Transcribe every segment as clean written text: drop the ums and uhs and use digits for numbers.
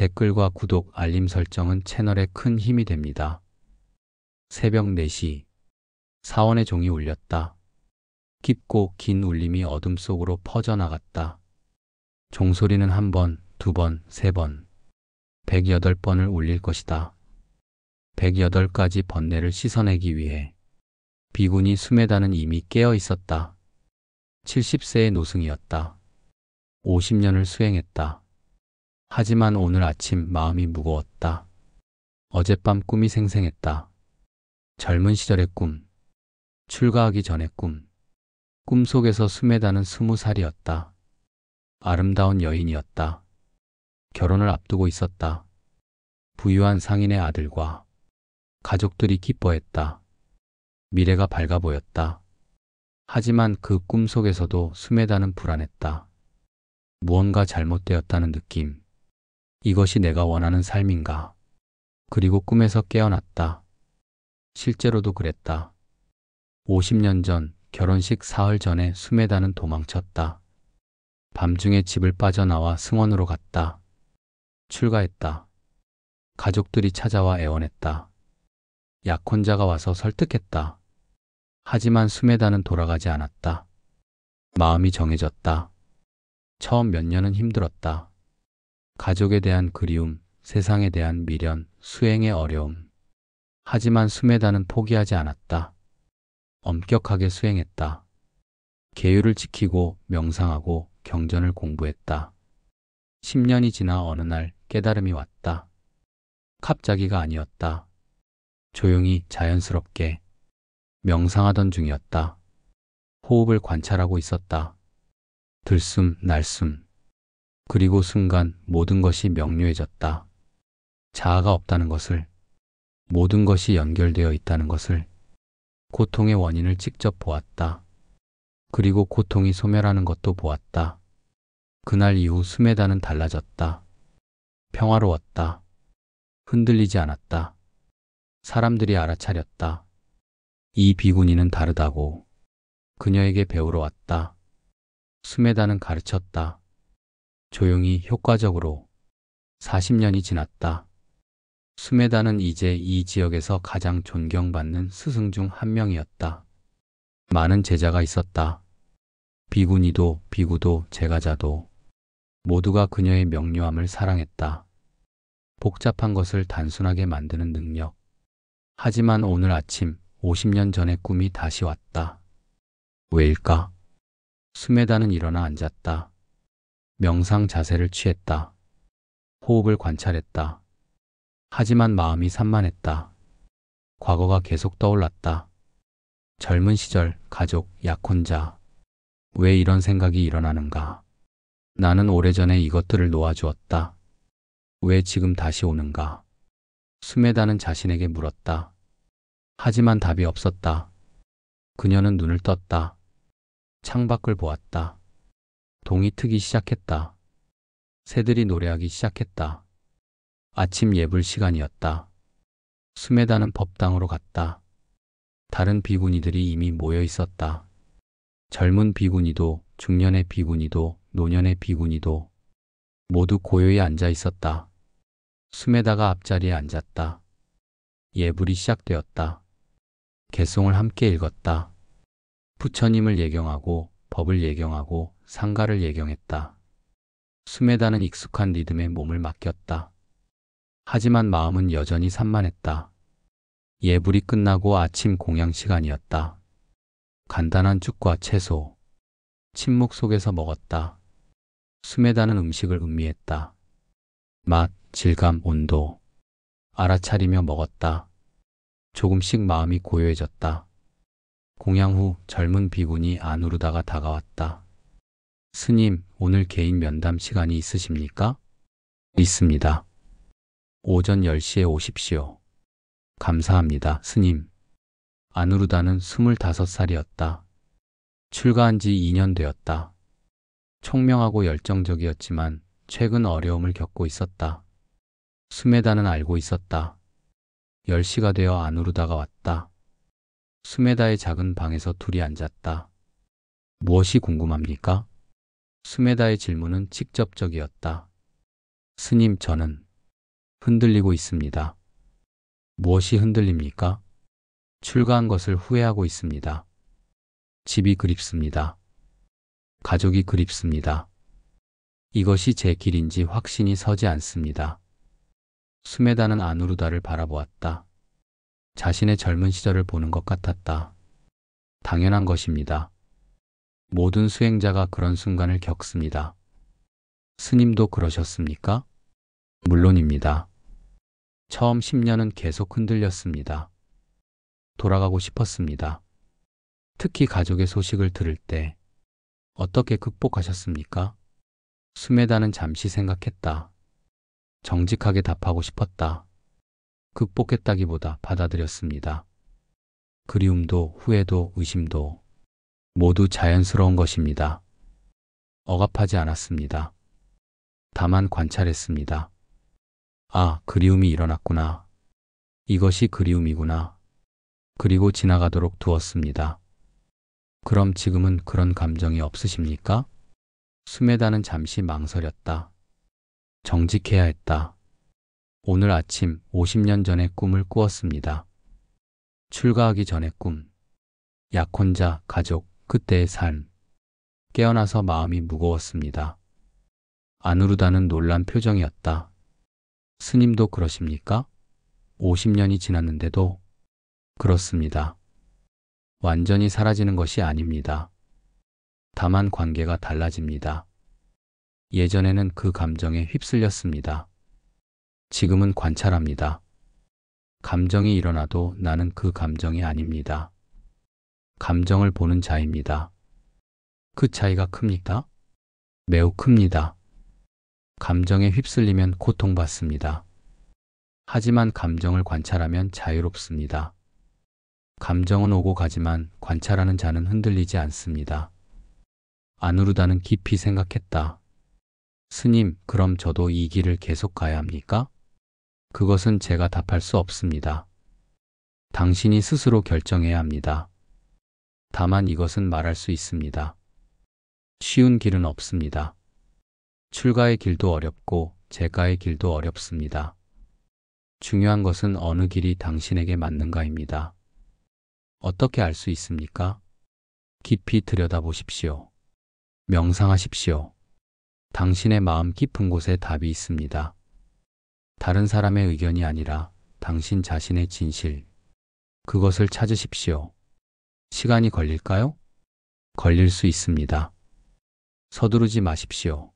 댓글과 구독, 알림 설정은 채널에 큰 힘이 됩니다. 새벽 4시, 사원의 종이 울렸다. 깊고 긴 울림이 어둠 속으로 퍼져나갔다. 종소리는 1번, 2번, 3번, 108번을 울릴 것이다. 108가지 번뇌를 씻어내기 위해 비구니 수메다는 이미 깨어 있었다. 70세의 노승이었다. 50년을 수행했다. 하지만 오늘 아침 마음이 무거웠다. 어젯밤 꿈이 생생했다. 젊은 시절의 꿈, 출가하기 전의 꿈. 꿈속에서 수메다는 20살이었다. 아름다운 여인이었다. 결혼을 앞두고 있었다. 부유한 상인의 아들과 가족들이 기뻐했다. 미래가 밝아 보였다. 하지만 그 꿈속에서도 수메다는 불안했다. 무언가 잘못되었다는 느낌. 이것이 내가 원하는 삶인가? 그리고 꿈에서 깨어났다. 실제로도 그랬다. 50년 전, 결혼식 사흘 전에 수메다는 도망쳤다. 밤중에 집을 빠져나와 승원으로 갔다. 출가했다. 가족들이 찾아와 애원했다. 약혼자가 와서 설득했다. 하지만 수메다는 돌아가지 않았다. 마음이 정해졌다. 처음 몇 년은 힘들었다. 가족에 대한 그리움, 세상에 대한 미련, 수행의 어려움. 하지만 수메다는 포기하지 않았다. 엄격하게 수행했다. 계율을 지키고 명상하고 경전을 공부했다. 10년이 지나 어느 날 깨달음이 왔다. 갑자기가 아니었다. 조용히 자연스럽게 명상하던 중이었다. 호흡을 관찰하고 있었다. 들숨, 날숨. 그리고 순간 모든 것이 명료해졌다. 자아가 없다는 것을, 모든 것이 연결되어 있다는 것을, 고통의 원인을 직접 보았다. 그리고 고통이 소멸하는 것도 보았다. 그날 이후 수메다는 달라졌다. 평화로웠다. 흔들리지 않았다. 사람들이 알아차렸다. 이 비구니는 다르다고. 그녀에게 배우러 왔다. 수메다는 가르쳤다. 조용히 효과적으로. 40년이 지났다. 수메다는 이제 이 지역에서 가장 존경받는 스승 중 한 명이었다. 많은 제자가 있었다. 비구니도 비구도 제가자도 모두가 그녀의 명료함을 사랑했다. 복잡한 것을 단순하게 만드는 능력. 하지만 오늘 아침 50년 전의 꿈이 다시 왔다. 왜일까? 수메다는 일어나 앉았다. 명상 자세를 취했다. 호흡을 관찰했다. 하지만 마음이 산만했다. 과거가 계속 떠올랐다. 젊은 시절, 가족, 약혼자. 왜 이런 생각이 일어나는가? 나는 오래전에 이것들을 놓아주었다. 왜 지금 다시 오는가? 수메다는 자신에게 물었다. 하지만 답이 없었다. 그녀는 눈을 떴다. 창밖을 보았다. 동이 트기 시작했다. 새들이 노래하기 시작했다. 아침 예불 시간이었다. 수메다는 법당으로 갔다. 다른 비구니들이 이미 모여 있었다. 젊은 비구니도, 중년의 비구니도, 노년의 비구니도 모두 고요히 앉아 있었다. 수메다가 앞자리에 앉았다. 예불이 시작되었다. 개송을 함께 읽었다. 부처님을 예경하고 법을 예경하고 상가를 예경했다. 수메다는 익숙한 리듬에 몸을 맡겼다. 하지만 마음은 여전히 산만했다. 예불이 끝나고 아침 공양 시간이었다. 간단한 죽과 채소, 침묵 속에서 먹었다. 수메다는 음식을 음미했다. 맛, 질감, 온도 알아차리며 먹었다. 조금씩 마음이 고요해졌다. 공양 후 젊은 비구니 아누르다가 다가왔다. 스님, 오늘 개인 면담 시간이 있으십니까? 있습니다. 오전 10시에 오십시오. 감사합니다, 스님. 아누르다는 25살이었다. 출가한 지 2년 되었다. 총명하고 열정적이었지만 최근 어려움을 겪고 있었다. 수메다는 알고 있었다. 10시가 되어 아누르다가 왔다. 수메다의 작은 방에서 둘이 앉았다. 무엇이 궁금합니까? 수메다의 질문은 직접적이었다. 스님, 저는 흔들리고 있습니다. 무엇이 흔들립니까? 출가한 것을 후회하고 있습니다. 집이 그립습니다. 가족이 그립습니다. 이것이 제 길인지 확신이 서지 않습니다. 수메다는 아누루다를 바라보았다. 자신의 젊은 시절을 보는 것 같았다. 당연한 것입니다. 모든 수행자가 그런 순간을 겪습니다. 스님도 그러셨습니까? 물론입니다. 처음 10년은 계속 흔들렸습니다. 돌아가고 싶었습니다. 특히 가족의 소식을 들을 때 어떻게 극복하셨습니까? 수메다는 잠시 생각했다. 정직하게 답하고 싶었다. 극복했다기보다 받아들였습니다. 그리움도 후회도 의심도 모두 자연스러운 것입니다. 억압하지 않았습니다. 다만 관찰했습니다. 아, 그리움이 일어났구나. 이것이 그리움이구나. 그리고 지나가도록 두었습니다. 그럼 지금은 그런 감정이 없으십니까? 수메다는 잠시 망설였다. 정직해야 했다. 오늘 아침 50년 전의 꿈을 꾸었습니다. 출가하기 전의 꿈. 약혼자, 가족, 그때의 삶. 깨어나서 마음이 무거웠습니다. 아누루다는 놀란 표정이었다. 스님도 그러십니까? 50년이 지났는데도? 그렇습니다. 완전히 사라지는 것이 아닙니다. 다만 관계가 달라집니다. 예전에는 그 감정에 휩쓸렸습니다. 지금은 관찰합니다. 감정이 일어나도 나는 그 감정이 아닙니다. 감정을 보는 자입니다. 그 차이가 큽니까? 매우 큽니다. 감정에 휩쓸리면 고통받습니다. 하지만 감정을 관찰하면 자유롭습니다. 감정은 오고 가지만 관찰하는 자는 흔들리지 않습니다. 아누루다는 깊이 생각했다. 스님, 그럼 저도 이 길을 계속 가야 합니까? 그것은 제가 답할 수 없습니다. 당신이 스스로 결정해야 합니다. 다만 이것은 말할 수 있습니다. 쉬운 길은 없습니다. 출가의 길도 어렵고 재가의 길도 어렵습니다. 중요한 것은 어느 길이 당신에게 맞는가입니다. 어떻게 알 수 있습니까? 깊이 들여다보십시오. 명상하십시오. 당신의 마음 깊은 곳에 답이 있습니다. 다른 사람의 의견이 아니라 당신 자신의 진실. 그것을 찾으십시오. 시간이 걸릴까요? 걸릴 수 있습니다. 서두르지 마십시오.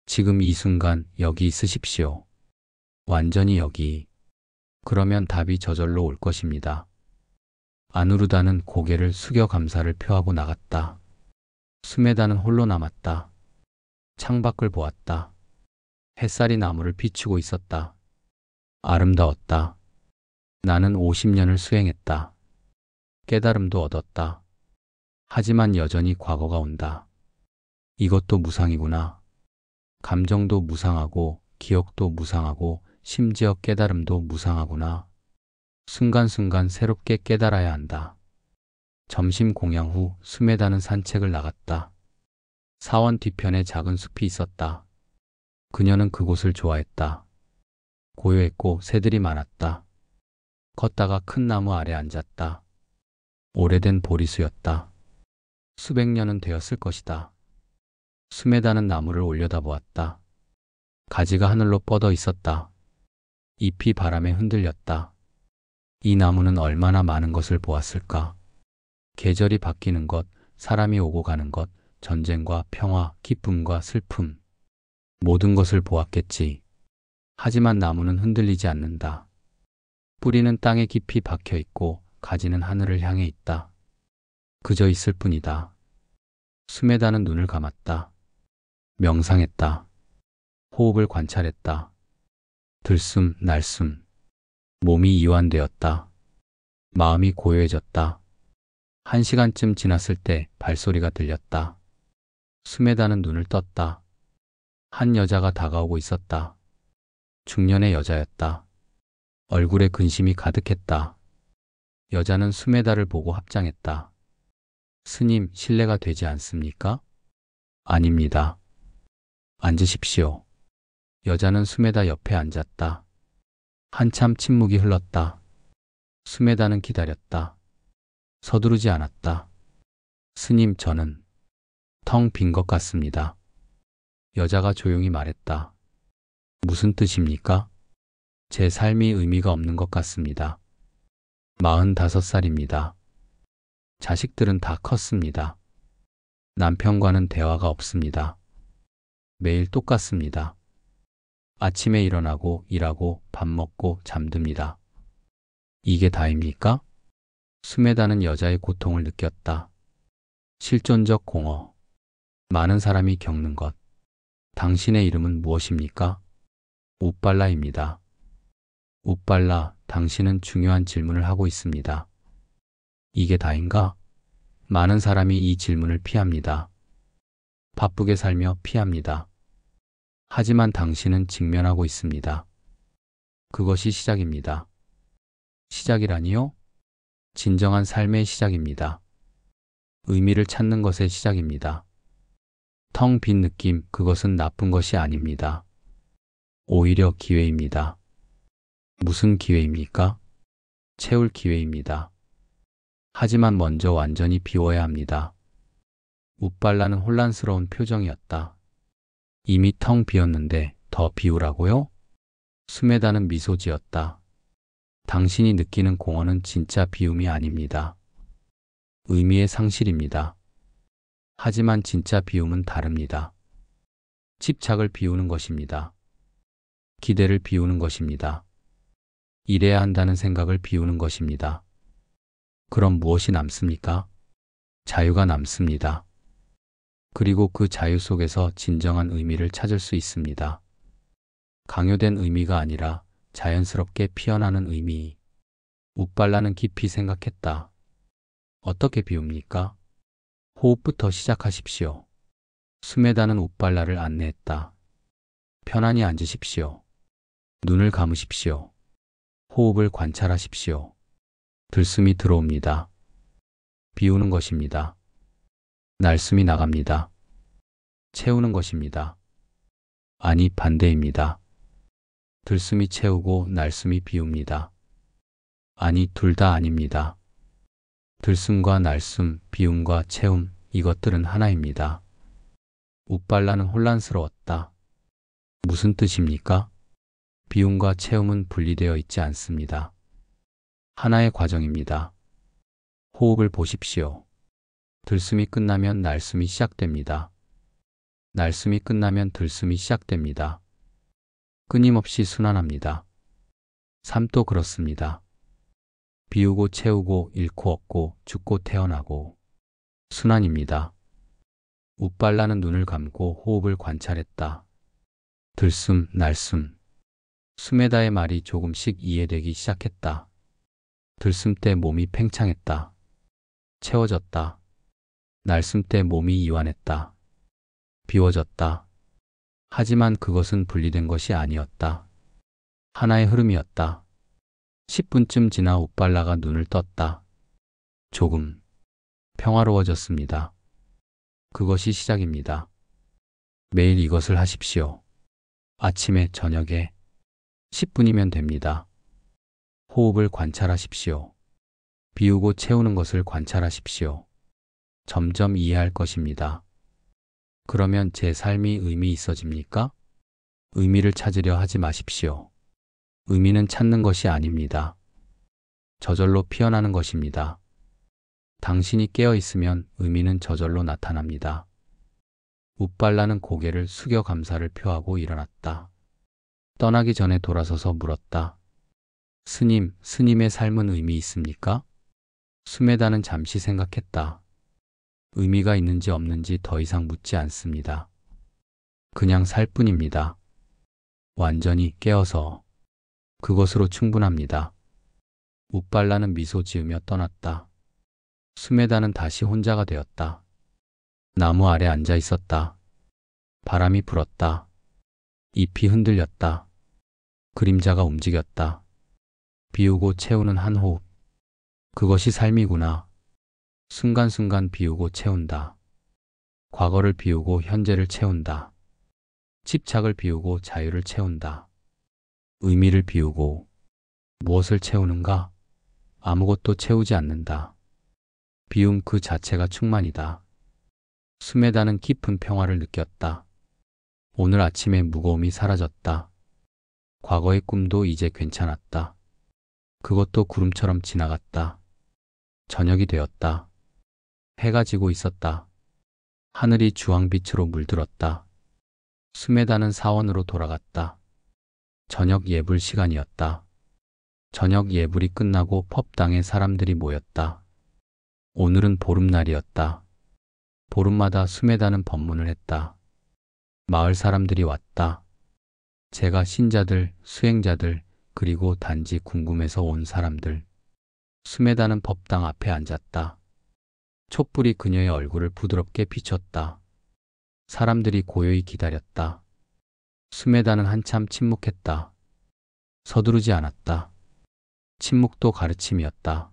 지금 이 순간 여기 있으십시오. 완전히 여기. 그러면 답이 저절로 올 것입니다. 아누루다는 고개를 숙여 감사를 표하고 나갔다. 수메다는 홀로 남았다. 창밖을 보았다. 햇살이 나무를 비추고 있었다. 아름다웠다. 나는 50년을 수행했다. 깨달음도 얻었다. 하지만 여전히 과거가 온다. 이것도 무상이구나. 감정도 무상하고 기억도 무상하고 심지어 깨달음도 무상하구나. 순간순간 새롭게 깨달아야 한다. 점심 공양 후 수메다는 산책을 나갔다. 사원 뒤편에 작은 숲이 있었다. 그녀는 그곳을 좋아했다. 고요했고 새들이 많았다. 걷다가 큰 나무 아래 앉았다. 오래된 보리수였다. 수백 년은 되었을 것이다. 수메다는 나무를 올려다보았다. 가지가 하늘로 뻗어 있었다. 잎이 바람에 흔들렸다. 이 나무는 얼마나 많은 것을 보았을까? 계절이 바뀌는 것, 사람이 오고 가는 것, 전쟁과 평화, 기쁨과 슬픔. 모든 것을 보았겠지. 하지만 나무는 흔들리지 않는다. 뿌리는 땅에 깊이 박혀 있고 가지는 하늘을 향해 있다. 그저 있을 뿐이다. 수메다는 눈을 감았다. 명상했다. 호흡을 관찰했다. 들숨, 날숨. 몸이 이완되었다. 마음이 고요해졌다. 1시간쯤 지났을 때 발소리가 들렸다. 수메다는 눈을 떴다. 한 여자가 다가오고 있었다. 중년의 여자였다. 얼굴에 근심이 가득했다. 여자는 수메다를 보고 합장했다. 스님, 실례가 되지 않습니까? 아닙니다. 앉으십시오. 여자는 수메다 옆에 앉았다. 한참 침묵이 흘렀다. 스메다는 기다렸다. 서두르지 않았다. 스님, 저는 텅 빈 것 같습니다. 여자가 조용히 말했다. 무슨 뜻입니까? 제 삶이 의미가 없는 것 같습니다. 45살입니다. 자식들은 다 컸습니다. 남편과는 대화가 없습니다. 매일 똑같습니다. 아침에 일어나고 일하고 밥 먹고 잠듭니다. 이게 다입니까? 스메다는 여자의 고통을 느꼈다. 실존적 공허. 많은 사람이 겪는 것. 당신의 이름은 무엇입니까? 웃발라입니다. 웃발라, 당신은 중요한 질문을 하고 있습니다. 이게 다인가? 많은 사람이 이 질문을 피합니다. 바쁘게 살며 피합니다. 하지만 당신은 직면하고 있습니다. 그것이 시작입니다. 시작이라니요? 진정한 삶의 시작입니다. 의미를 찾는 것의 시작입니다. 텅 빈 느낌, 그것은 나쁜 것이 아닙니다. 오히려 기회입니다. 무슨 기회입니까? 채울 기회입니다. 하지만 먼저 완전히 비워야 합니다. 웃발라는 혼란스러운 표정이었다. 이미 텅 비었는데 더 비우라고요? 스메다는 미소 지었다. 당신이 느끼는 공허는 진짜 비움이 아닙니다. 의미의 상실입니다. 하지만 진짜 비움은 다릅니다. 집착을 비우는 것입니다. 기대를 비우는 것입니다. 이래야 한다는 생각을 비우는 것입니다. 그럼 무엇이 남습니까? 자유가 남습니다. 그리고 그 자유 속에서 진정한 의미를 찾을 수 있습니다. 강요된 의미가 아니라 자연스럽게 피어나는 의미. 웃발라는 깊이 생각했다. 어떻게 비웁니까? 호흡부터 시작하십시오. 스메다는 웃발라를 안내했다. 편안히 앉으십시오. 눈을 감으십시오. 호흡을 관찰하십시오. 들숨이 들어옵니다. 비우는 것입니다. 날숨이 나갑니다. 채우는 것입니다. 아니, 반대입니다. 들숨이 채우고 날숨이 비웁니다. 아니, 둘 다 아닙니다. 들숨과 날숨, 비움과 채움, 이것들은 하나입니다. 웃발라는 혼란스러웠다. 무슨 뜻입니까? 비움과 채움은 분리되어 있지 않습니다. 하나의 과정입니다. 호흡을 보십시오. 들숨이 끝나면 날숨이 시작됩니다. 날숨이 끝나면 들숨이 시작됩니다. 끊임없이 순환합니다. 삶도 그렇습니다. 비우고 채우고 잃고 얻고 죽고 태어나고 순환입니다. 웃발라는 눈을 감고 호흡을 관찰했다. 들숨, 날숨. 스메다의 말이 조금씩 이해되기 시작했다. 들숨 때 몸이 팽창했다. 채워졌다. 날숨 때 몸이 이완했다. 비워졌다. 하지만 그것은 분리된 것이 아니었다. 하나의 흐름이었다. 10분쯤 지나 웃발라가 눈을 떴다. 조금 평화로워졌습니다. 그것이 시작입니다. 매일 이것을 하십시오. 아침에, 저녁에 10분이면 됩니다. 호흡을 관찰하십시오. 비우고 채우는 것을 관찰하십시오. 점점 이해할 것입니다. 그러면 제 삶이 의미 있어집니까? 의미를 찾으려 하지 마십시오. 의미는 찾는 것이 아닙니다. 저절로 피어나는 것입니다. 당신이 깨어 있으면 의미는 저절로 나타납니다. 웃발라는 고개를 숙여 감사를 표하고 일어났다. 떠나기 전에 돌아서서 물었다. 스님, 스님의 삶은 의미 있습니까? 스메다는 잠시 생각했다. 의미가 있는지 없는지 더 이상 묻지 않습니다. 그냥 살 뿐입니다. 완전히 깨어서 그것으로 충분합니다. 웃발라는 미소 지으며 떠났다. 스메다는 다시 혼자가 되었다. 나무 아래 앉아 있었다. 바람이 불었다. 잎이 흔들렸다. 그림자가 움직였다. 비우고 채우는 한 호흡. 그것이 삶이구나. 순간순간 비우고 채운다. 과거를 비우고 현재를 채운다. 집착을 비우고 자유를 채운다. 의미를 비우고 무엇을 채우는가? 아무것도 채우지 않는다. 비움 그 자체가 충만이다. 스메다는 깊은 평화를 느꼈다. 오늘 아침의 무거움이 사라졌다. 과거의 꿈도 이제 괜찮았다. 그것도 구름처럼 지나갔다. 저녁이 되었다. 해가 지고 있었다. 하늘이 주황빛으로 물들었다. 스메다는 사원으로 돌아갔다. 저녁 예불 시간이었다. 저녁 예불이 끝나고 펍당에 사람들이 모였다. 오늘은 보름날이었다. 보름마다 스메다는 법문을 했다. 마을 사람들이 왔다. 제가 신자들, 수행자들, 그리고 단지 궁금해서 온 사람들. 스메다는 법당 앞에 앉았다. 촛불이 그녀의 얼굴을 부드럽게 비췄다. 사람들이 고요히 기다렸다. 스메다는 한참 침묵했다. 서두르지 않았다. 침묵도 가르침이었다.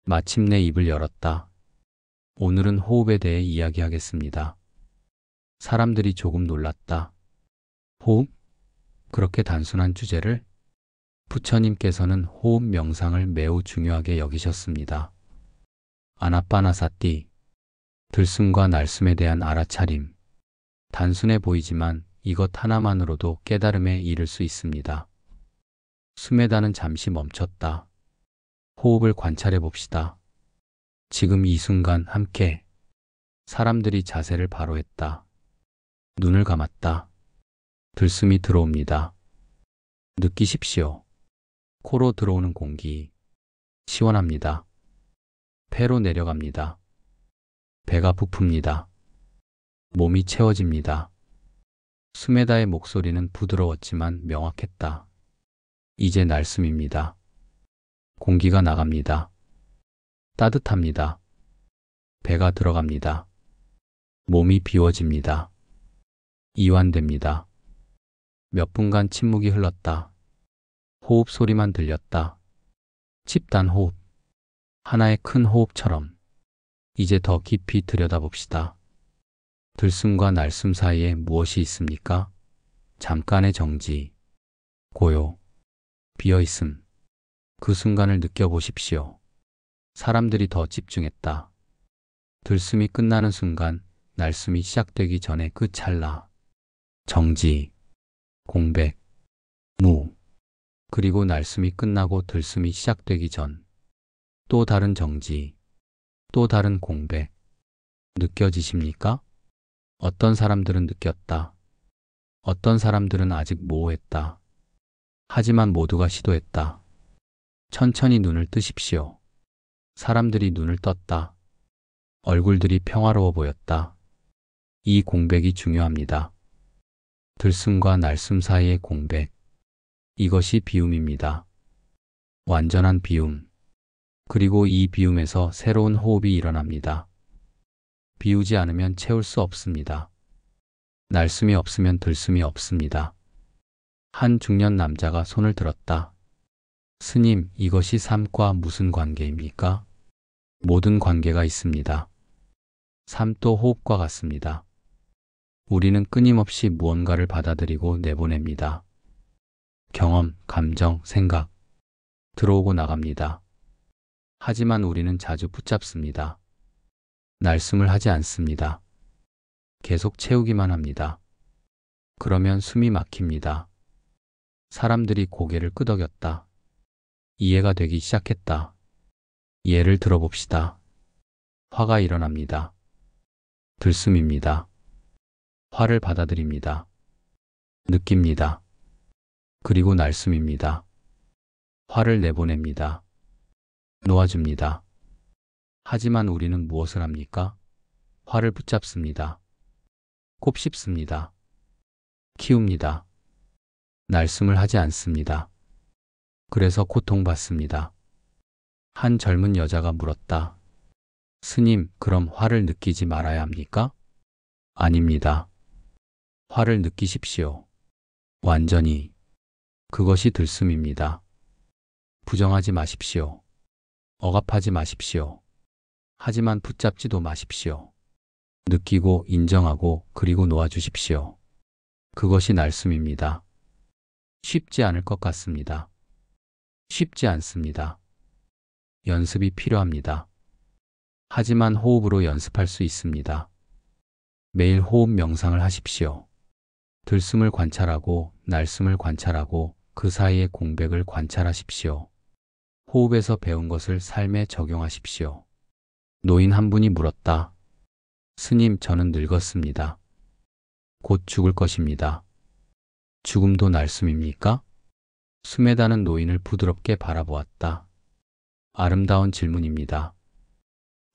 마침내 입을 열었다. 오늘은 호흡에 대해 이야기하겠습니다. 사람들이 조금 놀랐다. 호흡? 그렇게 단순한 주제를? 부처님께서는 호흡 명상을 매우 중요하게 여기셨습니다. 아나빠나사티, 들숨과 날숨에 대한 알아차림. 단순해 보이지만 이것 하나만으로도 깨달음에 이를 수 있습니다. 스메다는 잠시 멈췄다. 호흡을 관찰해 봅시다. 지금 이 순간 함께. 사람들이 자세를 바로 했다. 눈을 감았다. 들숨이 들어옵니다. 느끼십시오. 코로 들어오는 공기. 시원합니다. 폐로 내려갑니다. 배가 부풉니다. 몸이 채워집니다. 스메다의 목소리는 부드러웠지만 명확했다. 이제 날숨입니다. 공기가 나갑니다. 따뜻합니다. 배가 들어갑니다. 몸이 비워집니다. 이완됩니다. 몇 분간 침묵이 흘렀다. 호흡 소리만 들렸다. 집단 호흡. 하나의 큰 호흡처럼. 이제 더 깊이 들여다봅시다. 들숨과 날숨 사이에 무엇이 있습니까? 잠깐의 정지, 고요, 비어있음. 그 순간을 느껴보십시오. 사람들이 더 집중했다. 들숨이 끝나는 순간, 날숨이 시작되기 전에 그 찰나. 정지, 공백, 무. 그리고 날숨이 끝나고 들숨이 시작되기 전. 또 다른 정지, 또 다른 공백. 느껴지십니까? 어떤 사람들은 느꼈다. 어떤 사람들은 아직 모호했다. 하지만 모두가 시도했다. 천천히 눈을 뜨십시오. 사람들이 눈을 떴다. 얼굴들이 평화로워 보였다. 이 공백이 중요합니다. 들숨과 날숨 사이의 공백. 이것이 비움입니다. 완전한 비움. 그리고 이 비움에서 새로운 호흡이 일어납니다. 비우지 않으면 채울 수 없습니다. 날숨이 없으면 들숨이 없습니다. 한 중년 남자가 손을 들었다. 스님, 이것이 삶과 무슨 관계입니까? 모든 관계가 있습니다. 삶도 호흡과 같습니다. 우리는 끊임없이 무언가를 받아들이고 내보냅니다. 경험, 감정, 생각. 들어오고 나갑니다. 하지만 우리는 자주 붙잡습니다. 날숨을 하지 않습니다. 계속 채우기만 합니다. 그러면 숨이 막힙니다. 사람들이 고개를 끄덕였다. 이해가 되기 시작했다. 예를 들어봅시다. 화가 일어납니다. 들숨입니다. 화를 받아들입니다. 느낍니다. 그리고 날숨입니다. 화를 내보냅니다. 놓아줍니다. 하지만 우리는 무엇을 합니까? 화를 붙잡습니다. 곱씹습니다. 키웁니다. 날숨을 하지 않습니다. 그래서 고통받습니다. 한 젊은 여자가 물었다. 스님, 그럼 화를 느끼지 말아야 합니까? 아닙니다. 화를 느끼십시오. 완전히. 그것이 들숨입니다. 부정하지 마십시오. 억압하지 마십시오. 하지만 붙잡지도 마십시오. 느끼고 인정하고 그리고 놓아주십시오. 그것이 날숨입니다. 쉽지 않을 것 같습니다. 쉽지 않습니다. 연습이 필요합니다. 하지만 호흡으로 연습할 수 있습니다. 매일 호흡 명상을 하십시오. 들숨을 관찰하고 날숨을 관찰하고 그 사이의 공백을 관찰하십시오. 호흡에서 배운 것을 삶에 적용하십시오. 노인 한 분이 물었다. 스님, 저는 늙었습니다. 곧 죽을 것입니다. 죽음도 날숨입니까? 스메다는 노인을 부드럽게 바라보았다. 아름다운 질문입니다.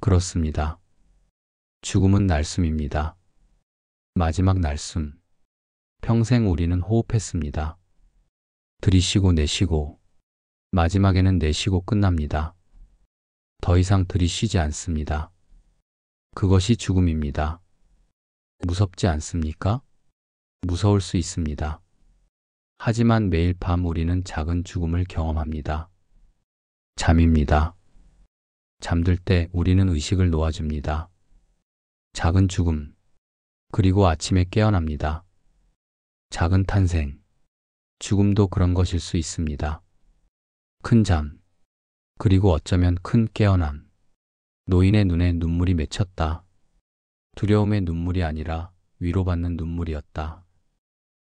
그렇습니다. 죽음은 날숨입니다. 마지막 날숨. 평생 우리는 호흡했습니다. 들이쉬고 내쉬고, 마지막에는 내쉬고 끝납니다. 더 이상 들이쉬지 않습니다. 그것이 죽음입니다. 무섭지 않습니까? 무서울 수 있습니다. 하지만 매일 밤 우리는 작은 죽음을 경험합니다. 잠입니다. 잠들 때 우리는 의식을 놓아줍니다. 작은 죽음. 그리고 아침에 깨어납니다. 작은 탄생. 죽음도 그런 것일 수 있습니다. 큰 잠. 그리고 어쩌면 큰 깨어남. 노인의 눈에 눈물이 맺혔다. 두려움의 눈물이 아니라 위로받는 눈물이었다.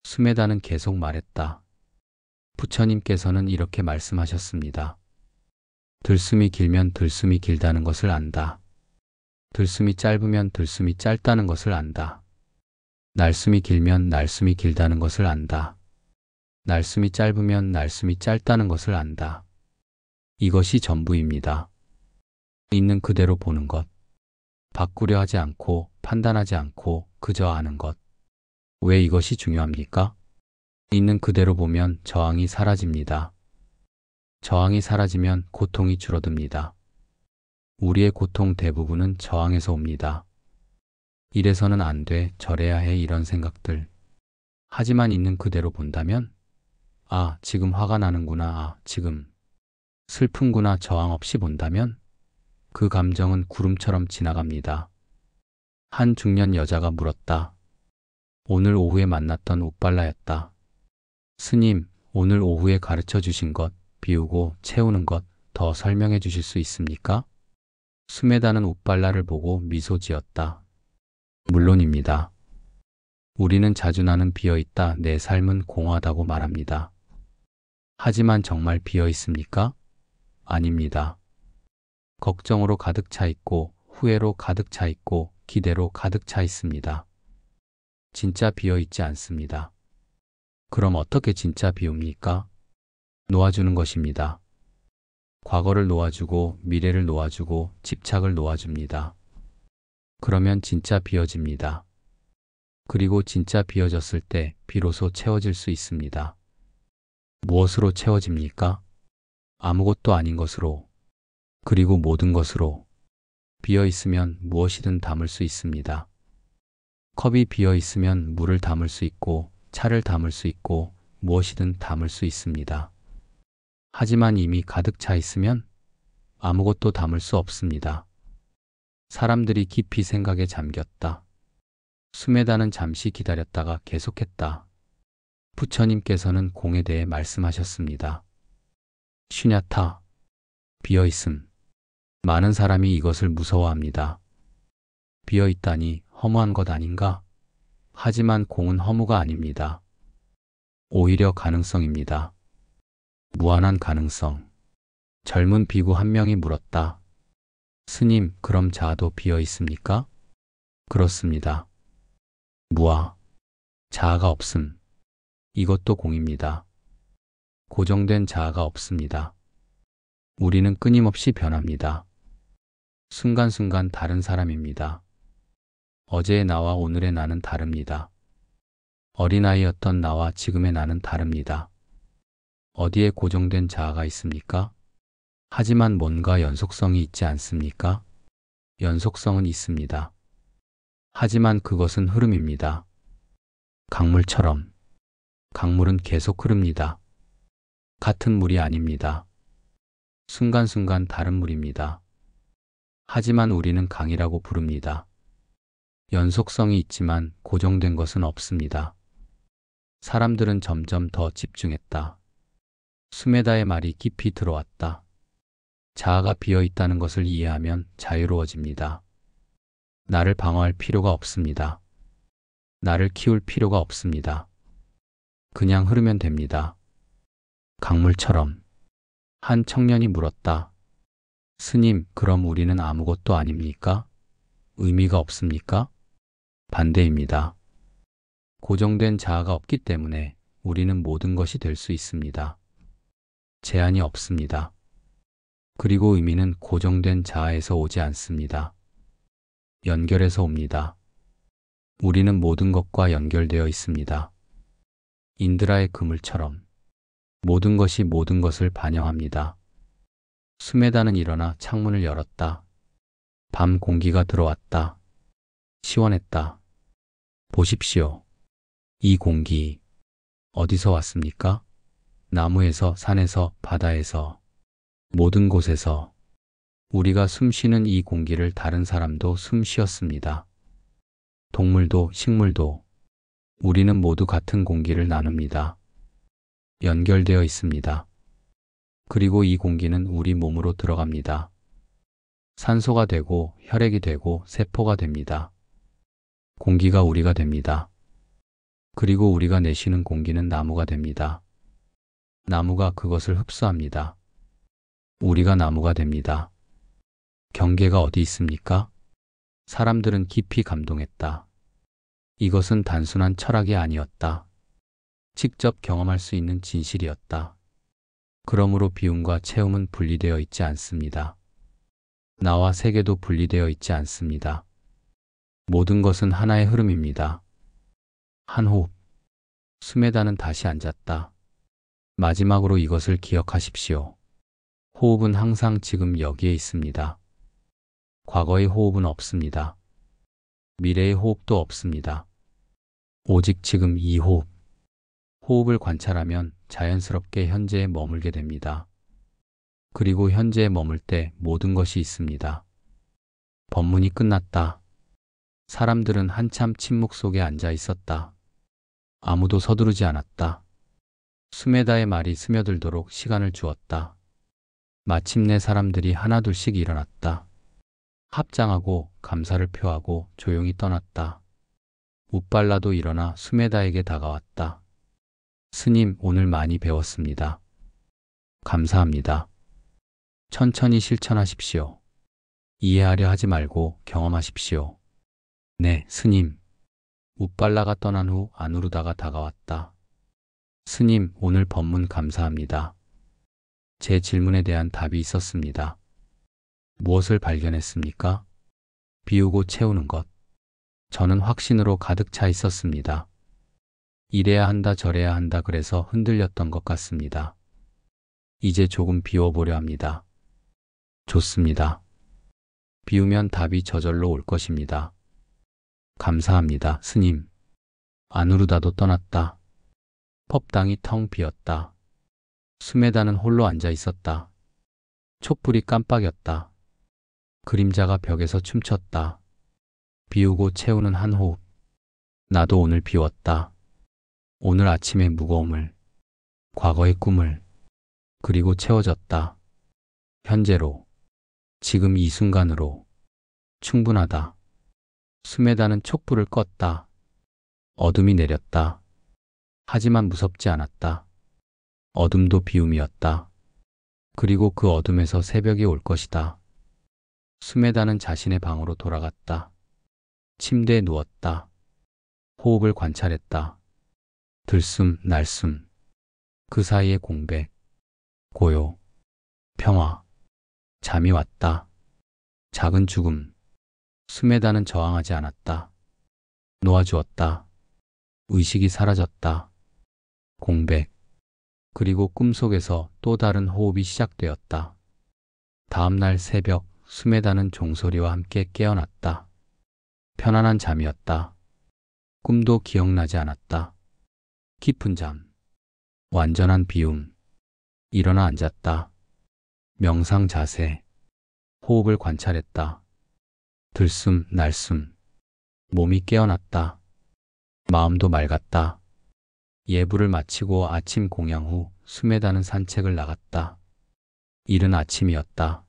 스메다는 계속 말했다. 부처님께서는 이렇게 말씀하셨습니다. 들숨이 길면 들숨이 길다는 것을 안다. 들숨이 짧으면 들숨이 짧다는 것을 안다. 날숨이 길면 날숨이 길다는 것을 안다. 날숨이 짧으면 날숨이 짧다는 것을 안다. 이것이 전부입니다. 있는 그대로 보는 것. 바꾸려 하지 않고 판단하지 않고 그저 아는 것. 왜 이것이 중요합니까? 있는 그대로 보면 저항이 사라집니다. 저항이 사라지면 고통이 줄어듭니다. 우리의 고통 대부분은 저항에서 옵니다. 이래서는 안 돼, 저래야 해 이런 생각들. 하지만 있는 그대로 본다면 아, 지금 화가 나는구나. 아, 지금 슬픈구나. 저항 없이 본다면 그 감정은 구름처럼 지나갑니다. 한 중년 여자가 물었다. 오늘 오후에 만났던 웃발라였다. 스님, 오늘 오후에 가르쳐 주신 것, 비우고 채우는 것 더 설명해 주실 수 있습니까? 스메다는 웃발라를 보고 미소 지었다. 물론입니다. 우리는 자주 나는 비어있다. 내 삶은 공허하다고 말합니다. 하지만 정말 비어 있습니까? 아닙니다. 걱정으로 가득 차 있고, 후회로 가득 차 있고, 기대로 가득 차 있습니다. 진짜 비어 있지 않습니다. 그럼 어떻게 진짜 비웁니까? 놓아주는 것입니다. 과거를 놓아주고, 미래를 놓아주고, 집착을 놓아줍니다. 그러면 진짜 비어집니다. 그리고 진짜 비어졌을 때 비로소 채워질 수 있습니다. 무엇으로 채워집니까? 아무것도 아닌 것으로, 그리고 모든 것으로. 비어 있으면 무엇이든 담을 수 있습니다. 컵이 비어 있으면 물을 담을 수 있고, 차를 담을 수 있고, 무엇이든 담을 수 있습니다. 하지만 이미 가득 차 있으면 아무것도 담을 수 없습니다. 사람들이 깊이 생각에 잠겼다. 스메다는 잠시 기다렸다가 계속했다. 부처님께서는 공에 대해 말씀하셨습니다. 슈냐타, 비어있음. 많은 사람이 이것을 무서워합니다. 비어있다니 허무한 것 아닌가? 하지만 공은 허무가 아닙니다. 오히려 가능성입니다. 무한한 가능성. 젊은 비구 한 명이 물었다. 스님, 그럼 자아도 비어 있습니까? 그렇습니다. 무아, 자아가 없음. 이것도 공입니다. 고정된 자아가 없습니다. 우리는 끊임없이 변합니다. 순간순간 다른 사람입니다. 어제의 나와 오늘의 나는 다릅니다. 어린아이였던 나와 지금의 나는 다릅니다. 어디에 고정된 자아가 있습니까? 하지만 뭔가 연속성이 있지 않습니까? 연속성은 있습니다. 하지만 그것은 흐름입니다. 강물처럼. 강물은 계속 흐릅니다. 같은 물이 아닙니다. 순간순간 다른 물입니다. 하지만 우리는 강이라고 부릅니다. 연속성이 있지만 고정된 것은 없습니다. 사람들은 점점 더 집중했다. 스메다의 말이 깊이 들어왔다. 자아가 비어 있다는 것을 이해하면 자유로워집니다. 나를 방어할 필요가 없습니다. 나를 키울 필요가 없습니다. 그냥 흐르면 됩니다. 강물처럼. 한 청년이 물었다. 스님, 그럼 우리는 아무것도 아닙니까? 의미가 없습니까? 반대입니다. 고정된 자아가 없기 때문에 우리는 모든 것이 될 수 있습니다. 제한이 없습니다. 그리고 의미는 고정된 자아에서 오지 않습니다. 연결에서 옵니다. 우리는 모든 것과 연결되어 있습니다. 인드라의 그물처럼 모든 것이 모든 것을 반영합니다. 스메다는 일어나 창문을 열었다. 밤 공기가 들어왔다. 시원했다. 보십시오. 이 공기 어디서 왔습니까? 나무에서, 산에서, 바다에서, 모든 곳에서. 우리가 숨 쉬는 이 공기를 다른 사람도 숨 쉬었습니다. 동물도, 식물도. 우리는 모두 같은 공기를 나눕니다. 연결되어 있습니다. 그리고 이 공기는 우리 몸으로 들어갑니다. 산소가 되고, 혈액이 되고, 세포가 됩니다. 공기가 우리가 됩니다. 그리고 우리가 내쉬는 공기는 나무가 됩니다. 나무가 그것을 흡수합니다. 우리가 나무가 됩니다. 경계가 어디 있습니까? 사람들은 깊이 감동했다. 이것은 단순한 철학이 아니었다. 직접 경험할 수 있는 진실이었다. 그러므로 비움과 체움은 분리되어 있지 않습니다. 나와 세계도 분리되어 있지 않습니다. 모든 것은 하나의 흐름입니다. 한 호흡. 스메다는 다시 앉았다. 마지막으로 이것을 기억하십시오. 호흡은 항상 지금 여기에 있습니다. 과거의 호흡은 없습니다. 미래의 호흡도 없습니다. 오직 지금 이 호흡. 호흡을 관찰하면 자연스럽게 현재에 머물게 됩니다. 그리고 현재에 머물 때 모든 것이 있습니다. 법문이 끝났다. 사람들은 한참 침묵 속에 앉아 있었다. 아무도 서두르지 않았다. 스메다의 말이 스며들도록 시간을 주었다. 마침내 사람들이 하나둘씩 일어났다. 합장하고 감사를 표하고 조용히 떠났다. 웃발라도 일어나 스메다에게 다가왔다. 스님, 오늘 많이 배웠습니다. 감사합니다. 천천히 실천하십시오. 이해하려 하지 말고 경험하십시오. 네, 스님. 웃발라가 떠난 후 아누르다가 다가왔다. 스님, 오늘 법문 감사합니다. 제 질문에 대한 답이 있었습니다. 무엇을 발견했습니까? 비우고 채우는 것. 저는 확신으로 가득 차 있었습니다. 이래야 한다 저래야 한다 그래서 흔들렸던 것 같습니다. 이제 조금 비워보려 합니다. 좋습니다. 비우면 답이 저절로 올 것입니다. 감사합니다, 스님. 아누르다도 떠났다. 법당이 텅 비었다. 스메다는 홀로 앉아 있었다. 촛불이 깜빡였다. 그림자가 벽에서 춤췄다. 비우고 채우는 한 호흡. 나도 오늘 비웠다. 오늘 아침의 무거움을, 과거의 꿈을, 그리고 채워졌다. 현재로, 지금 이 순간으로. 충분하다. 스메다는 촛불을 껐다. 어둠이 내렸다. 하지만 무섭지 않았다. 어둠도 비움이었다. 그리고 그 어둠에서 새벽이 올 것이다. 스메다는 자신의 방으로 돌아갔다. 침대에 누웠다. 호흡을 관찰했다. 들숨, 날숨. 그 사이에 공백, 고요, 평화. 잠이 왔다. 작은 죽음. 스메다는 저항하지 않았다. 놓아주었다. 의식이 사라졌다. 공백. 그리고 꿈속에서 또 다른 호흡이 시작되었다. 다음 날 새벽, 스메다는 종소리와 함께 깨어났다. 편안한 잠이었다. 꿈도 기억나지 않았다. 깊은 잠. 완전한 비움. 일어나 앉았다. 명상 자세. 호흡을 관찰했다. 들숨, 날숨. 몸이 깨어났다. 마음도 맑았다. 예불을 마치고 아침 공양 후 스메다는 산책을 나갔다. 이른 아침이었다.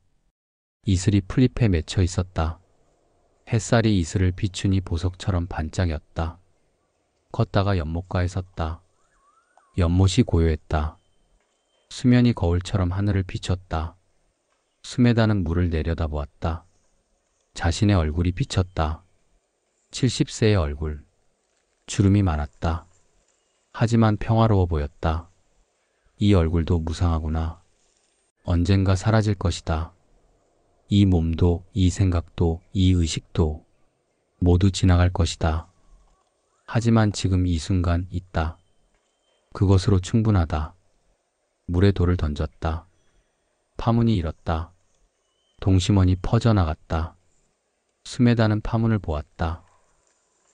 이슬이 풀잎에 맺혀 있었다. 햇살이 이슬을 비추니 보석처럼 반짝였다. 걷다가 연못가에 섰다. 연못이 고요했다. 수면이 거울처럼 하늘을 비췄다. 스메다는 물을 내려다보았다. 자신의 얼굴이 비쳤다. 70세의 얼굴. 주름이 많았다. 하지만 평화로워 보였다. 이 얼굴도 무상하구나. 언젠가 사라질 것이다. 이 몸도, 이 생각도, 이 의식도 모두 지나갈 것이다. 하지만 지금 이 순간 있다. 그것으로 충분하다. 물에 돌을 던졌다. 파문이 일었다. 동심원이 퍼져나갔다. 스메다는 파문을 보았다.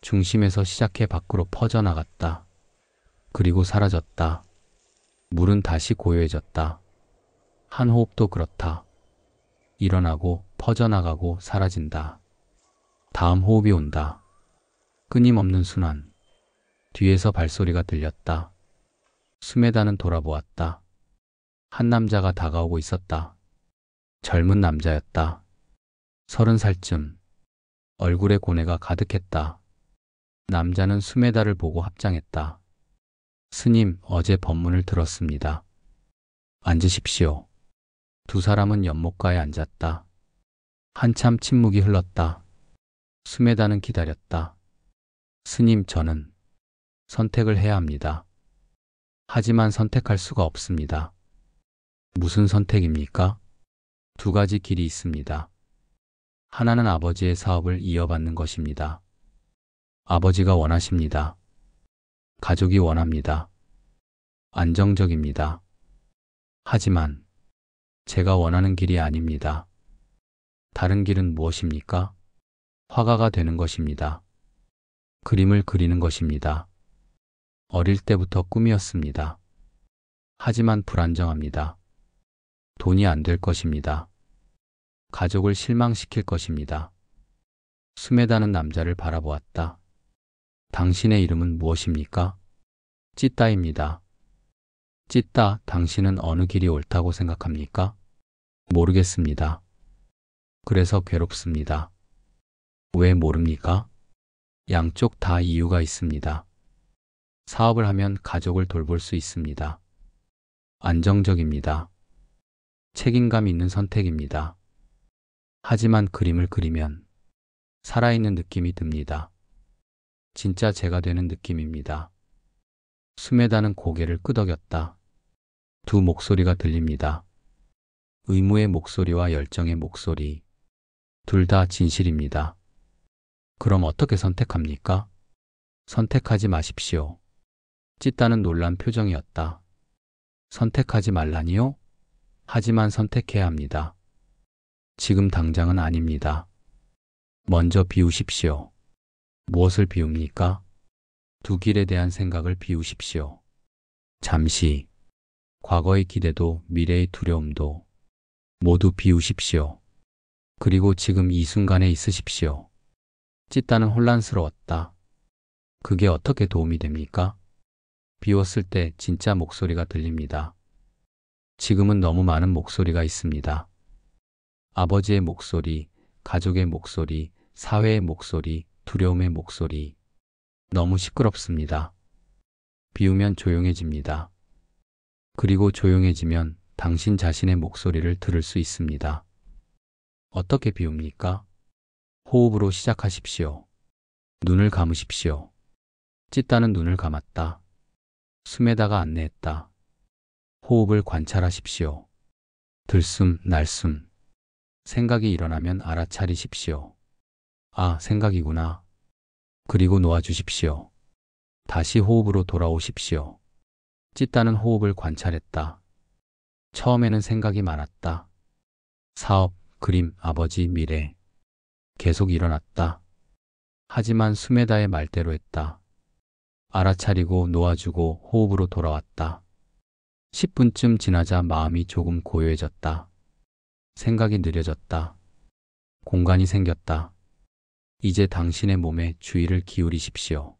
중심에서 시작해 밖으로 퍼져나갔다. 그리고 사라졌다. 물은 다시 고요해졌다. 한 호흡도 그렇다. 일어나고 퍼져나가고 사라진다. 다음 호흡이 온다. 끊임없는 순환. 뒤에서 발소리가 들렸다. 스메다는 돌아보았다. 한 남자가 다가오고 있었다. 젊은 남자였다. 30살쯤. 얼굴에 고뇌가 가득했다. 남자는 스메다를 보고 합장했다. 스님, 어제 법문을 들었습니다. 앉으십시오. 두 사람은 연못가에 앉았다. 한참 침묵이 흘렀다. 스메다는 기다렸다. 스님, 저는 선택을 해야 합니다. 하지만 선택할 수가 없습니다. 무슨 선택입니까? 두 가지 길이 있습니다. 하나는 아버지의 사업을 이어받는 것입니다. 아버지가 원하십니다. 가족이 원합니다. 안정적입니다. 하지만 제가 원하는 길이 아닙니다. 다른 길은 무엇입니까? 화가가 되는 것입니다. 그림을 그리는 것입니다. 어릴 때부터 꿈이었습니다. 하지만 불안정합니다. 돈이 안 될 것입니다. 가족을 실망시킬 것입니다. 스메다는 남자를 바라보았다. 당신의 이름은 무엇입니까? 찌따입니다. 찌따, 당신은 어느 길이 옳다고 생각합니까? 모르겠습니다. 그래서 괴롭습니다. 왜 모릅니까? 양쪽 다 이유가 있습니다. 사업을 하면 가족을 돌볼 수 있습니다. 안정적입니다. 책임감 있는 선택입니다. 하지만 그림을 그리면 살아있는 느낌이 듭니다. 진짜 제가 되는 느낌입니다. 스메다는 고개를 끄덕였다. 두 목소리가 들립니다. 의무의 목소리와 열정의 목소리. 둘 다 진실입니다. 그럼 어떻게 선택합니까? 선택하지 마십시오. 찌따는 놀란 표정이었다. 선택하지 말라니요? 하지만 선택해야 합니다. 지금 당장은 아닙니다. 먼저 비우십시오. 무엇을 비웁니까? 두 길에 대한 생각을 비우십시오. 잠시. 과거의 기대도 미래의 두려움도 모두 비우십시오. 그리고 지금 이 순간에 있으십시오. 찌따는 혼란스러웠다. 그게 어떻게 도움이 됩니까? 비웠을 때 진짜 목소리가 들립니다. 지금은 너무 많은 목소리가 있습니다. 아버지의 목소리, 가족의 목소리, 사회의 목소리, 두려움의 목소리. 너무 시끄럽습니다. 비우면 조용해집니다. 그리고 조용해지면 당신 자신의 목소리를 들을 수 있습니다. 어떻게 비웁니까? 호흡으로 시작하십시오. 눈을 감으십시오. 찌따는 눈을 감았다. 스메다가 안내했다. 호흡을 관찰하십시오. 들숨, 날숨. 생각이 일어나면 알아차리십시오. 아, 생각이구나. 그리고 놓아주십시오. 다시 호흡으로 돌아오십시오. 찌따는 호흡을 관찰했다. 처음에는 생각이 많았다. 사업, 그림, 아버지, 미래. 계속 일어났다. 하지만 스메다의 말대로 했다. 알아차리고 놓아주고 호흡으로 돌아왔다. 10분쯤 지나자 마음이 조금 고요해졌다. 생각이 느려졌다. 공간이 생겼다. 이제 당신의 몸에 주의를 기울이십시오.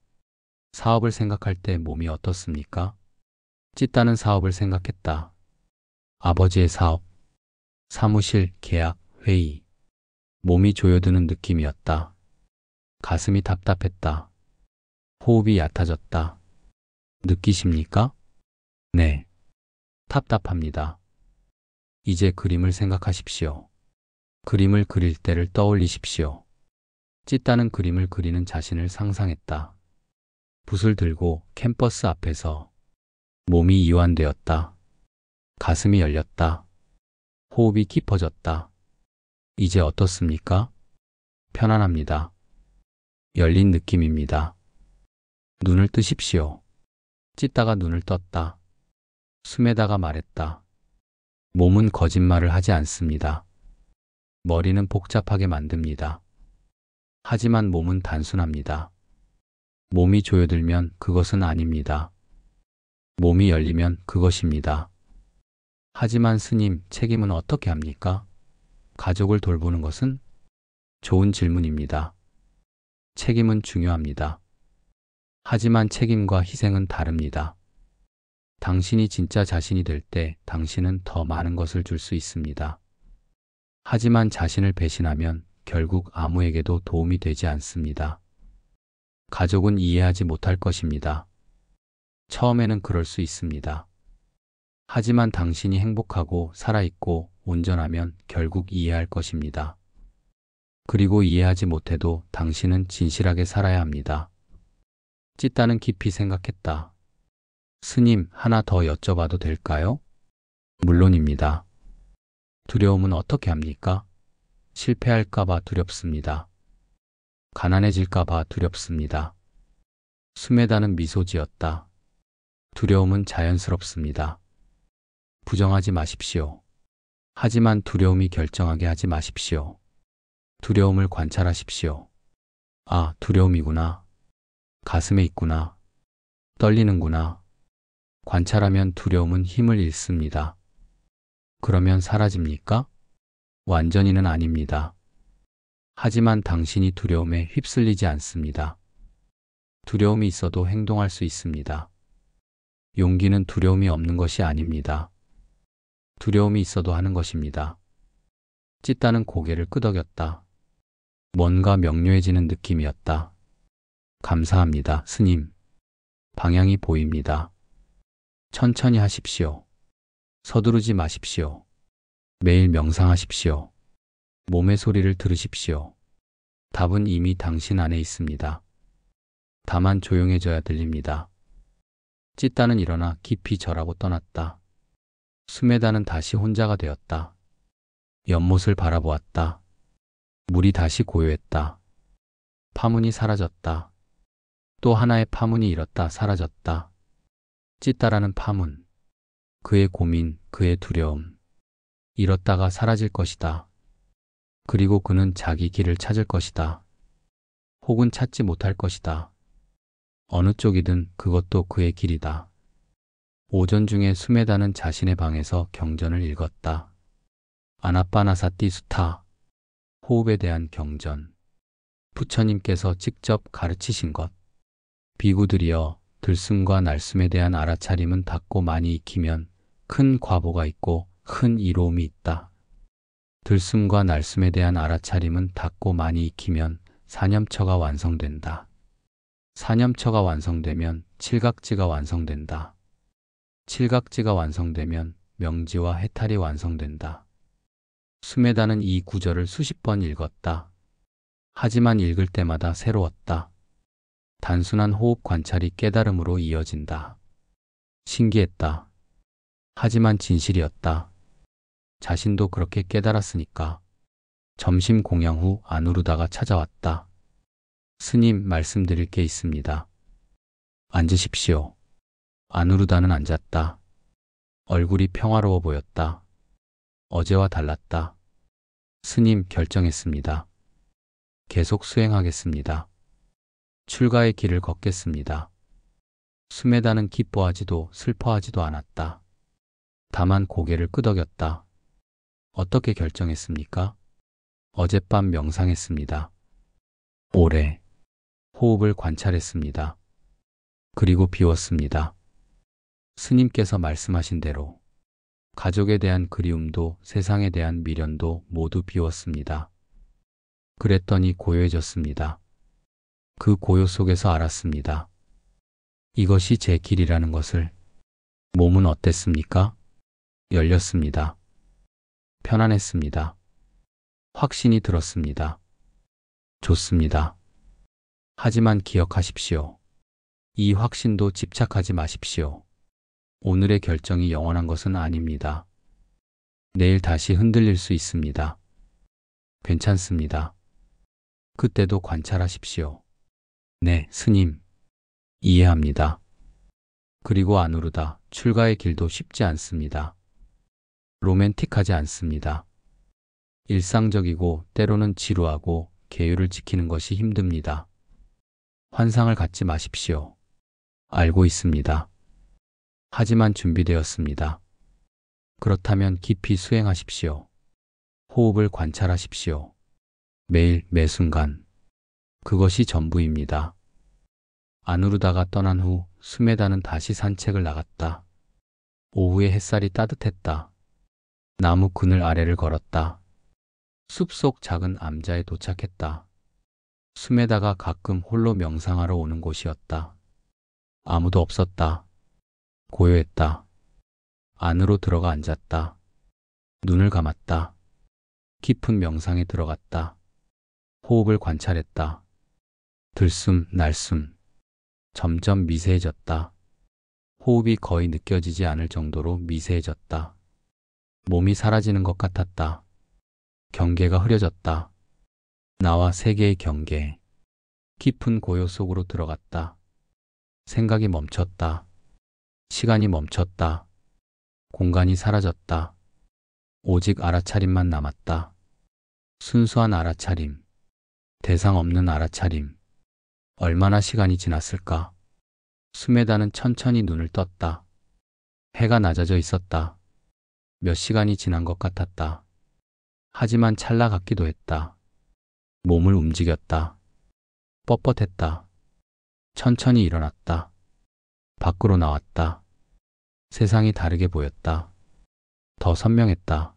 사업을 생각할 때 몸이 어떻습니까? 찢다는 사업을 생각했다. 아버지의 사업, 사무실, 계약, 회의. 몸이 조여드는 느낌이었다. 가슴이 답답했다. 호흡이 얕아졌다. 느끼십니까? 네. 답답합니다. 이제 그림을 생각하십시오. 그림을 그릴 때를 떠올리십시오. 찢다는 그림을 그리는 자신을 상상했다. 붓을 들고 캠퍼스 앞에서 몸이 이완되었다. 가슴이 열렸다. 호흡이 깊어졌다. 이제 어떻습니까? 편안합니다. 열린 느낌입니다. 눈을 뜨십시오. 찢다가 눈을 떴다. 숨에다가 말했다. 몸은 거짓말을 하지 않습니다. 머리는 복잡하게 만듭니다. 하지만 몸은 단순합니다. 몸이 조여들면 그것은 아닙니다. 몸이 열리면 그것입니다. 하지만 스님, 책임은 어떻게 합니까? 가족을 돌보는 것은? 좋은 질문입니다. 책임은 중요합니다. 하지만 책임과 희생은 다릅니다. 당신이 진짜 자신이 될 때 당신은 더 많은 것을 줄 수 있습니다. 하지만 자신을 배신하면 결국 아무에게도 도움이 되지 않습니다. 가족은 이해하지 못할 것입니다. 처음에는 그럴 수 있습니다. 하지만 당신이 행복하고 살아있고 온전하면 결국 이해할 것입니다. 그리고 이해하지 못해도 당신은 진실하게 살아야 합니다. 찢다는 깊이 생각했다. 스님, 하나 더 여쭤봐도 될까요? 물론입니다. 두려움은 어떻게 합니까? 실패할까봐 두렵습니다. 가난해질까봐 두렵습니다. 스메다는 미소 지었다. 두려움은 자연스럽습니다. 부정하지 마십시오. 하지만 두려움이 결정하게 하지 마십시오. 두려움을 관찰하십시오. 아, 두려움이구나. 가슴에 있구나. 떨리는구나. 관찰하면 두려움은 힘을 잃습니다. 그러면 사라집니까? 완전히는 아닙니다. 하지만 당신이 두려움에 휩쓸리지 않습니다. 두려움이 있어도 행동할 수 있습니다. 용기는 두려움이 없는 것이 아닙니다. 두려움이 있어도 하는 것입니다. 찢다는 고개를 끄덕였다. 뭔가 명료해지는 느낌이었다. 감사합니다, 스님. 방향이 보입니다. 천천히 하십시오. 서두르지 마십시오. 매일 명상하십시오. 몸의 소리를 들으십시오. 답은 이미 당신 안에 있습니다. 다만 조용해져야 들립니다. 찢다는 일어나 깊이 절하고 떠났다. 스메다는 다시 혼자가 되었다. 연못을 바라보았다. 물이 다시 고요했다. 파문이 사라졌다. 또 하나의 파문이 일었다 사라졌다. 찢다라는 파문. 그의 고민, 그의 두려움. 일었다가 사라질 것이다. 그리고 그는 자기 길을 찾을 것이다. 혹은 찾지 못할 것이다. 어느 쪽이든 그것도 그의 길이다. 오전 중에 스메다는 자신의 방에서 경전을 읽었다. 아나빠나사티 수타. 호흡에 대한 경전. 부처님께서 직접 가르치신 것. 비구들이여, 들숨과 날숨에 대한 알아차림은 닿고 많이 익히면 큰 과보가 있고 큰 이로움이 있다. 들숨과 날숨에 대한 알아차림은 닿고 많이 익히면 사념처가 완성된다. 사념처가 완성되면 칠각지가 완성된다. 칠각지가 완성되면 명지와 해탈이 완성된다. 스메다는 이 구절을 수십 번 읽었다. 하지만 읽을 때마다 새로웠다. 단순한 호흡 관찰이 깨달음으로 이어진다. 신기했다. 하지만 진실이었다. 자신도 그렇게 깨달았으니까. 점심 공양 후 아누르다가 찾아왔다. 스님, 말씀드릴 게 있습니다. 앉으십시오. 아누르다는 앉았다. 얼굴이 평화로워 보였다. 어제와 달랐다. 스님, 결정했습니다. 계속 수행하겠습니다. 출가의 길을 걷겠습니다. 스메다는 기뻐하지도 슬퍼하지도 않았다. 다만 고개를 끄덕였다. 어떻게 결정했습니까? 어젯밤 명상했습니다. 오래. 호흡을 관찰했습니다. 그리고 비웠습니다. 스님께서 말씀하신 대로 가족에 대한 그리움도 세상에 대한 미련도 모두 비웠습니다. 그랬더니 고요해졌습니다. 그 고요 속에서 알았습니다. 이것이 제 길이라는 것을. 몸은 어땠습니까? 열렸습니다. 편안했습니다. 확신이 들었습니다. 좋습니다. 하지만 기억하십시오. 이 확신도 집착하지 마십시오. 오늘의 결정이 영원한 것은 아닙니다. 내일 다시 흔들릴 수 있습니다. 괜찮습니다. 그때도 관찰하십시오. 네, 스님. 이해합니다. 그리고 아누르다, 출가의 길도 쉽지 않습니다. 로맨틱하지 않습니다. 일상적이고 때로는 지루하고 계율을 지키는 것이 힘듭니다. 환상을 갖지 마십시오. 알고 있습니다. 하지만 준비되었습니다. 그렇다면 깊이 수행하십시오. 호흡을 관찰하십시오. 매일 매 순간. 그것이 전부입니다. 아누르다가 떠난 후 스메다는 다시 산책을 나갔다. 오후에 햇살이 따뜻했다. 나무 그늘 아래를 걸었다. 숲속 작은 암자에 도착했다. 스메다가 가끔 홀로 명상하러 오는 곳이었다. 아무도 없었다. 고요했다. 안으로 들어가 앉았다. 눈을 감았다. 깊은 명상에 들어갔다. 호흡을 관찰했다. 들숨, 날숨. 점점 미세해졌다. 호흡이 거의 느껴지지 않을 정도로 미세해졌다. 몸이 사라지는 것 같았다. 경계가 흐려졌다. 나와 세계의 경계. 깊은 고요 속으로 들어갔다. 생각이 멈췄다. 시간이 멈췄다. 공간이 사라졌다. 오직 알아차림만 남았다. 순수한 알아차림. 대상 없는 알아차림. 얼마나 시간이 지났을까? 스메다는 천천히 눈을 떴다. 해가 낮아져 있었다. 몇 시간이 지난 것 같았다. 하지만 찰나 같기도 했다. 몸을 움직였다. 뻣뻣했다. 천천히 일어났다. 밖으로 나왔다. 세상이 다르게 보였다. 더 선명했다.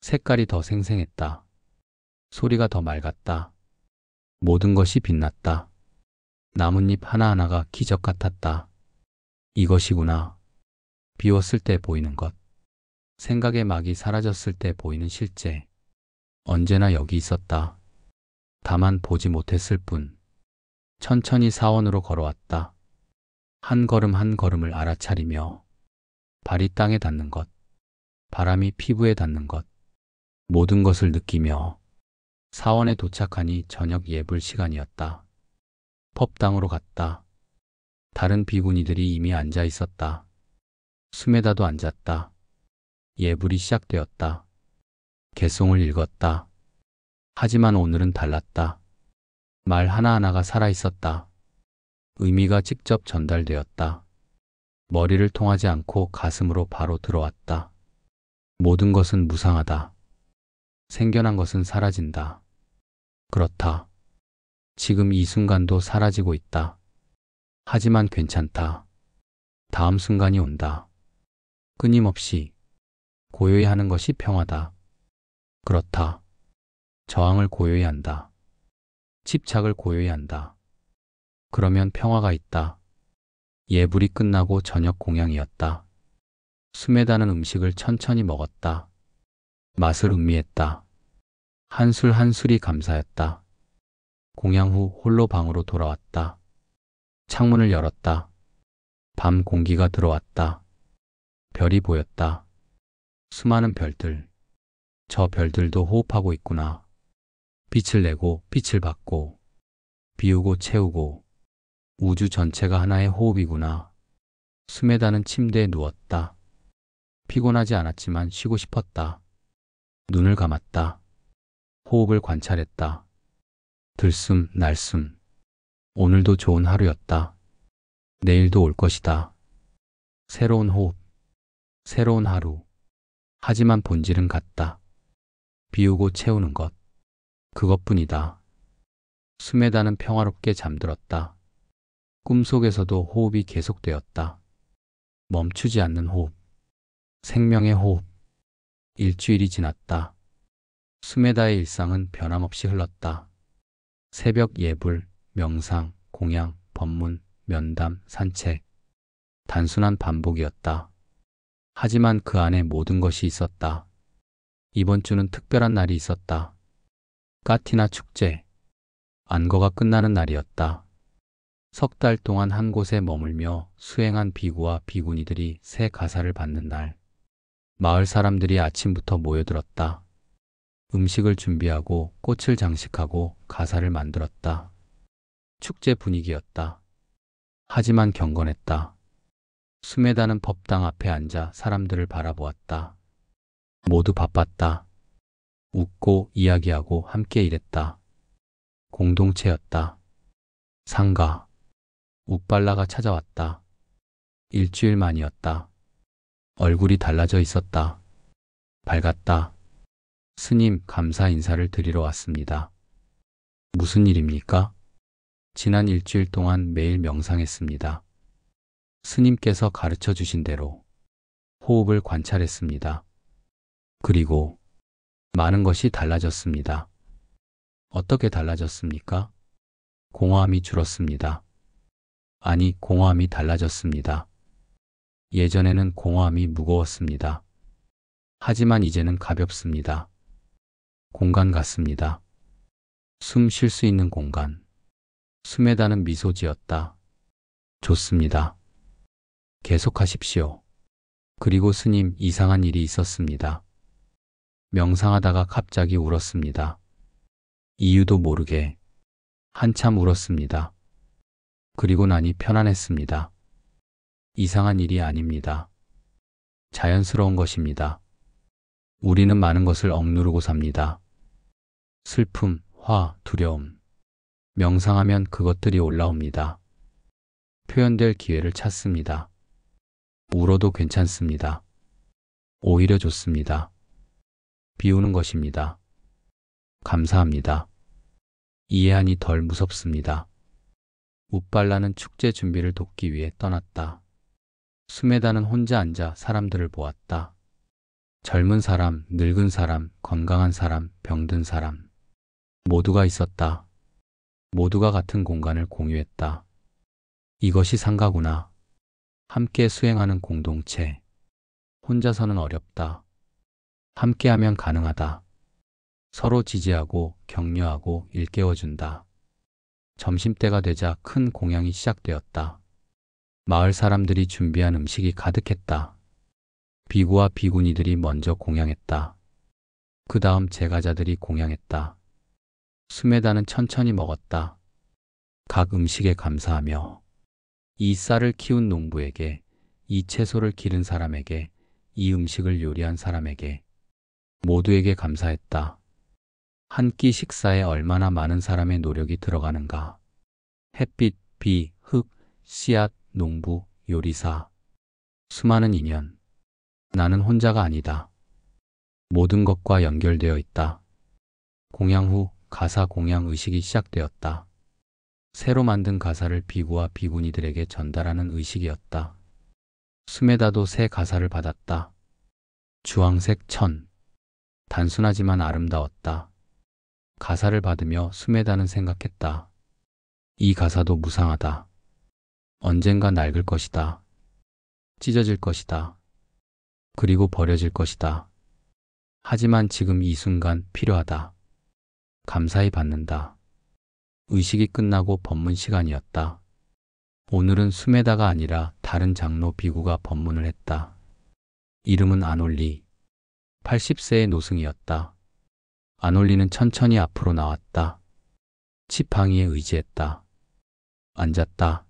색깔이 더 생생했다. 소리가 더 맑았다. 모든 것이 빛났다. 나뭇잎 하나하나가 기적 같았다. 이것이구나. 비웠을 때 보이는 것. 생각의 막이 사라졌을 때 보이는 실제. 언제나 여기 있었다. 다만 보지 못했을 뿐. 천천히 사원으로 걸어왔다. 한 걸음 한 걸음을 알아차리며 발이 땅에 닿는 것, 바람이 피부에 닿는 것, 모든 것을 느끼며 사원에 도착하니 저녁 예불 시간이었다. 법당으로 갔다. 다른 비구니들이 이미 앉아 있었다. 스메다도 앉았다. 예불이 시작되었다. 개송을 읽었다. 하지만 오늘은 달랐다. 말 하나하나가 살아있었다. 의미가 직접 전달되었다. 머리를 통하지 않고 가슴으로 바로 들어왔다. 모든 것은 무상하다. 생겨난 것은 사라진다. 그렇다. 지금 이 순간도 사라지고 있다. 하지만 괜찮다. 다음 순간이 온다. 끊임없이 고요히 하는 것이 평화다. 그렇다. 저항을 고요히 한다. 집착을 고요히 한다. 그러면 평화가 있다. 예불이 끝나고 저녁 공양이었다. 스메다는 음식을 천천히 먹었다. 맛을 음미했다. 한 술 한 술이 감사였다. 공양 후 홀로 방으로 돌아왔다. 창문을 열었다. 밤 공기가 들어왔다. 별이 보였다. 수많은 별들. 저 별들도 호흡하고 있구나. 빛을 내고 빛을 받고 비우고 채우고 우주 전체가 하나의 호흡이구나. 스메다는 침대에 누웠다. 피곤하지 않았지만 쉬고 싶었다. 눈을 감았다. 호흡을 관찰했다. 들숨, 날숨. 오늘도 좋은 하루였다. 내일도 올 것이다. 새로운 호흡, 새로운 하루. 하지만 본질은 같다. 비우고 채우는 것. 그것뿐이다. 스메다는 평화롭게 잠들었다. 꿈속에서도 호흡이 계속되었다. 멈추지 않는 호흡, 생명의 호흡. 일주일이 지났다. 수메다의 일상은 변함없이 흘렀다. 새벽 예불, 명상, 공양, 법문, 면담, 산책. 단순한 반복이었다. 하지만 그 안에 모든 것이 있었다. 이번 주는 특별한 날이 있었다. 까티나 축제. 안거가 끝나는 날이었다. 석 달 동안 한 곳에 머물며 수행한 비구와 비구니들이 새 가사를 받는 날. 마을 사람들이 아침부터 모여들었다. 음식을 준비하고 꽃을 장식하고 가사를 만들었다. 축제 분위기였다. 하지만 경건했다. 수메다는 법당 앞에 앉아 사람들을 바라보았다. 모두 바빴다. 웃고 이야기하고 함께 일했다. 공동체였다. 상가. 웃발라가 찾아왔다. 일주일 만이었다. 얼굴이 달라져 있었다. 밝았다. 스님, 감사 인사를 드리러 왔습니다. 무슨 일입니까? 지난 일주일 동안 매일 명상했습니다. 스님께서 가르쳐 주신 대로 호흡을 관찰했습니다. 그리고 많은 것이 달라졌습니다. 어떻게 달라졌습니까? 공허함이 줄었습니다. 아니, 공허함이 달라졌습니다. 예전에는 공허함이 무거웠습니다. 하지만 이제는 가볍습니다. 공간 같습니다. 숨 쉴 수 있는 공간. 수메다는 미소 지었다. 좋습니다. 계속하십시오. 그리고 스님, 이상한 일이 있었습니다. 명상하다가 갑자기 울었습니다. 이유도 모르게 한참 울었습니다. 그리고 나니 편안했습니다. 이상한 일이 아닙니다. 자연스러운 것입니다. 우리는 많은 것을 억누르고 삽니다. 슬픔, 화, 두려움. 명상하면 그것들이 올라옵니다. 표현될 기회를 찾습니다. 울어도 괜찮습니다. 오히려 좋습니다. 비우는 것입니다. 감사합니다. 이해하니 덜 무섭습니다. 웃발라는 축제 준비를 돕기 위해 떠났다. 수메다는 혼자 앉아 사람들을 보았다. 젊은 사람, 늙은 사람, 건강한 사람, 병든 사람. 모두가 있었다. 모두가 같은 공간을 공유했다. 이것이 상가구나. 함께 수행하는 공동체. 혼자서는 어렵다. 함께하면 가능하다. 서로 지지하고 격려하고 일깨워준다. 점심때가 되자 큰 공양이 시작되었다. 마을 사람들이 준비한 음식이 가득했다. 비구와 비구니들이 먼저 공양했다. 그 다음 제가자들이 공양했다. 수메다는 천천히 먹었다. 각 음식에 감사하며 이 쌀을 키운 농부에게, 이 채소를 기른 사람에게, 이 음식을 요리한 사람에게 모두에게 감사했다. 한 끼 식사에 얼마나 많은 사람의 노력이 들어가는가. 햇빛, 비, 흙, 씨앗, 농부, 요리사. 수많은 인연. 나는 혼자가 아니다. 모든 것과 연결되어 있다. 공양 후 가사 공양 의식이 시작되었다. 새로 만든 가사를 비구와 비구니들에게 전달하는 의식이었다. 수메다도 새 가사를 받았다. 주황색 천. 단순하지만 아름다웠다. 가사를 받으며 수메다는 생각했다. 이 가사도 무상하다. 언젠가 낡을 것이다. 찢어질 것이다. 그리고 버려질 것이다. 하지만 지금 이 순간 필요하다. 감사히 받는다. 의식이 끝나고 법문 시간이었다. 오늘은 수메다가 아니라 다른 장로 비구가 법문을 했다. 이름은 안올리. 80세의 노승이었다. 안올리는 천천히 앞으로 나왔다. 지팡이에 의지했다. 앉았다.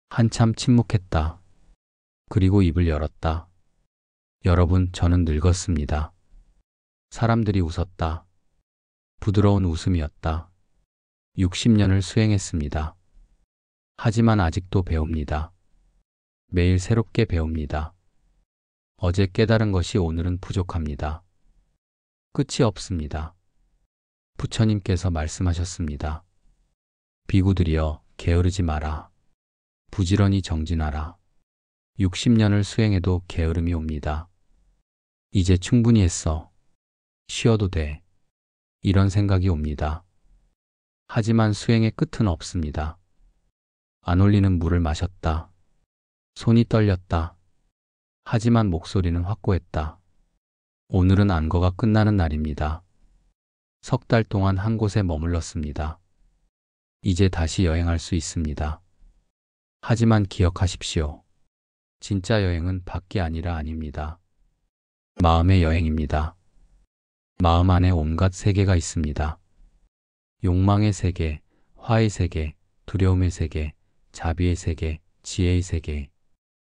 한참 침묵했다. 그리고 입을 열었다. 여러분, 저는 늙었습니다. 사람들이 웃었다. 부드러운 웃음이었다. 60년을 수행했습니다. 하지만 아직도 배웁니다. 매일 새롭게 배웁니다. 어제 깨달은 것이 오늘은 부족합니다. 끝이 없습니다. 부처님께서 말씀하셨습니다. 비구들이여, 게으르지 마라. 부지런히 정진하라. 60년을 수행해도 게으름이 옵니다. 이제 충분히 했어. 쉬어도 돼. 이런 생각이 옵니다. 하지만 수행의 끝은 없습니다. 안 올리는 물을 마셨다. 손이 떨렸다. 하지만 목소리는 확고했다. 오늘은 안거가 끝나는 날입니다. 석 달 동안 한 곳에 머물렀습니다. 이제 다시 여행할 수 있습니다. 하지만 기억하십시오. 진짜 여행은 밖이 아니라 아닙니다. 마음의 여행입니다. 마음 안에 온갖 세계가 있습니다. 욕망의 세계, 화의 세계, 두려움의 세계, 자비의 세계, 지혜의 세계.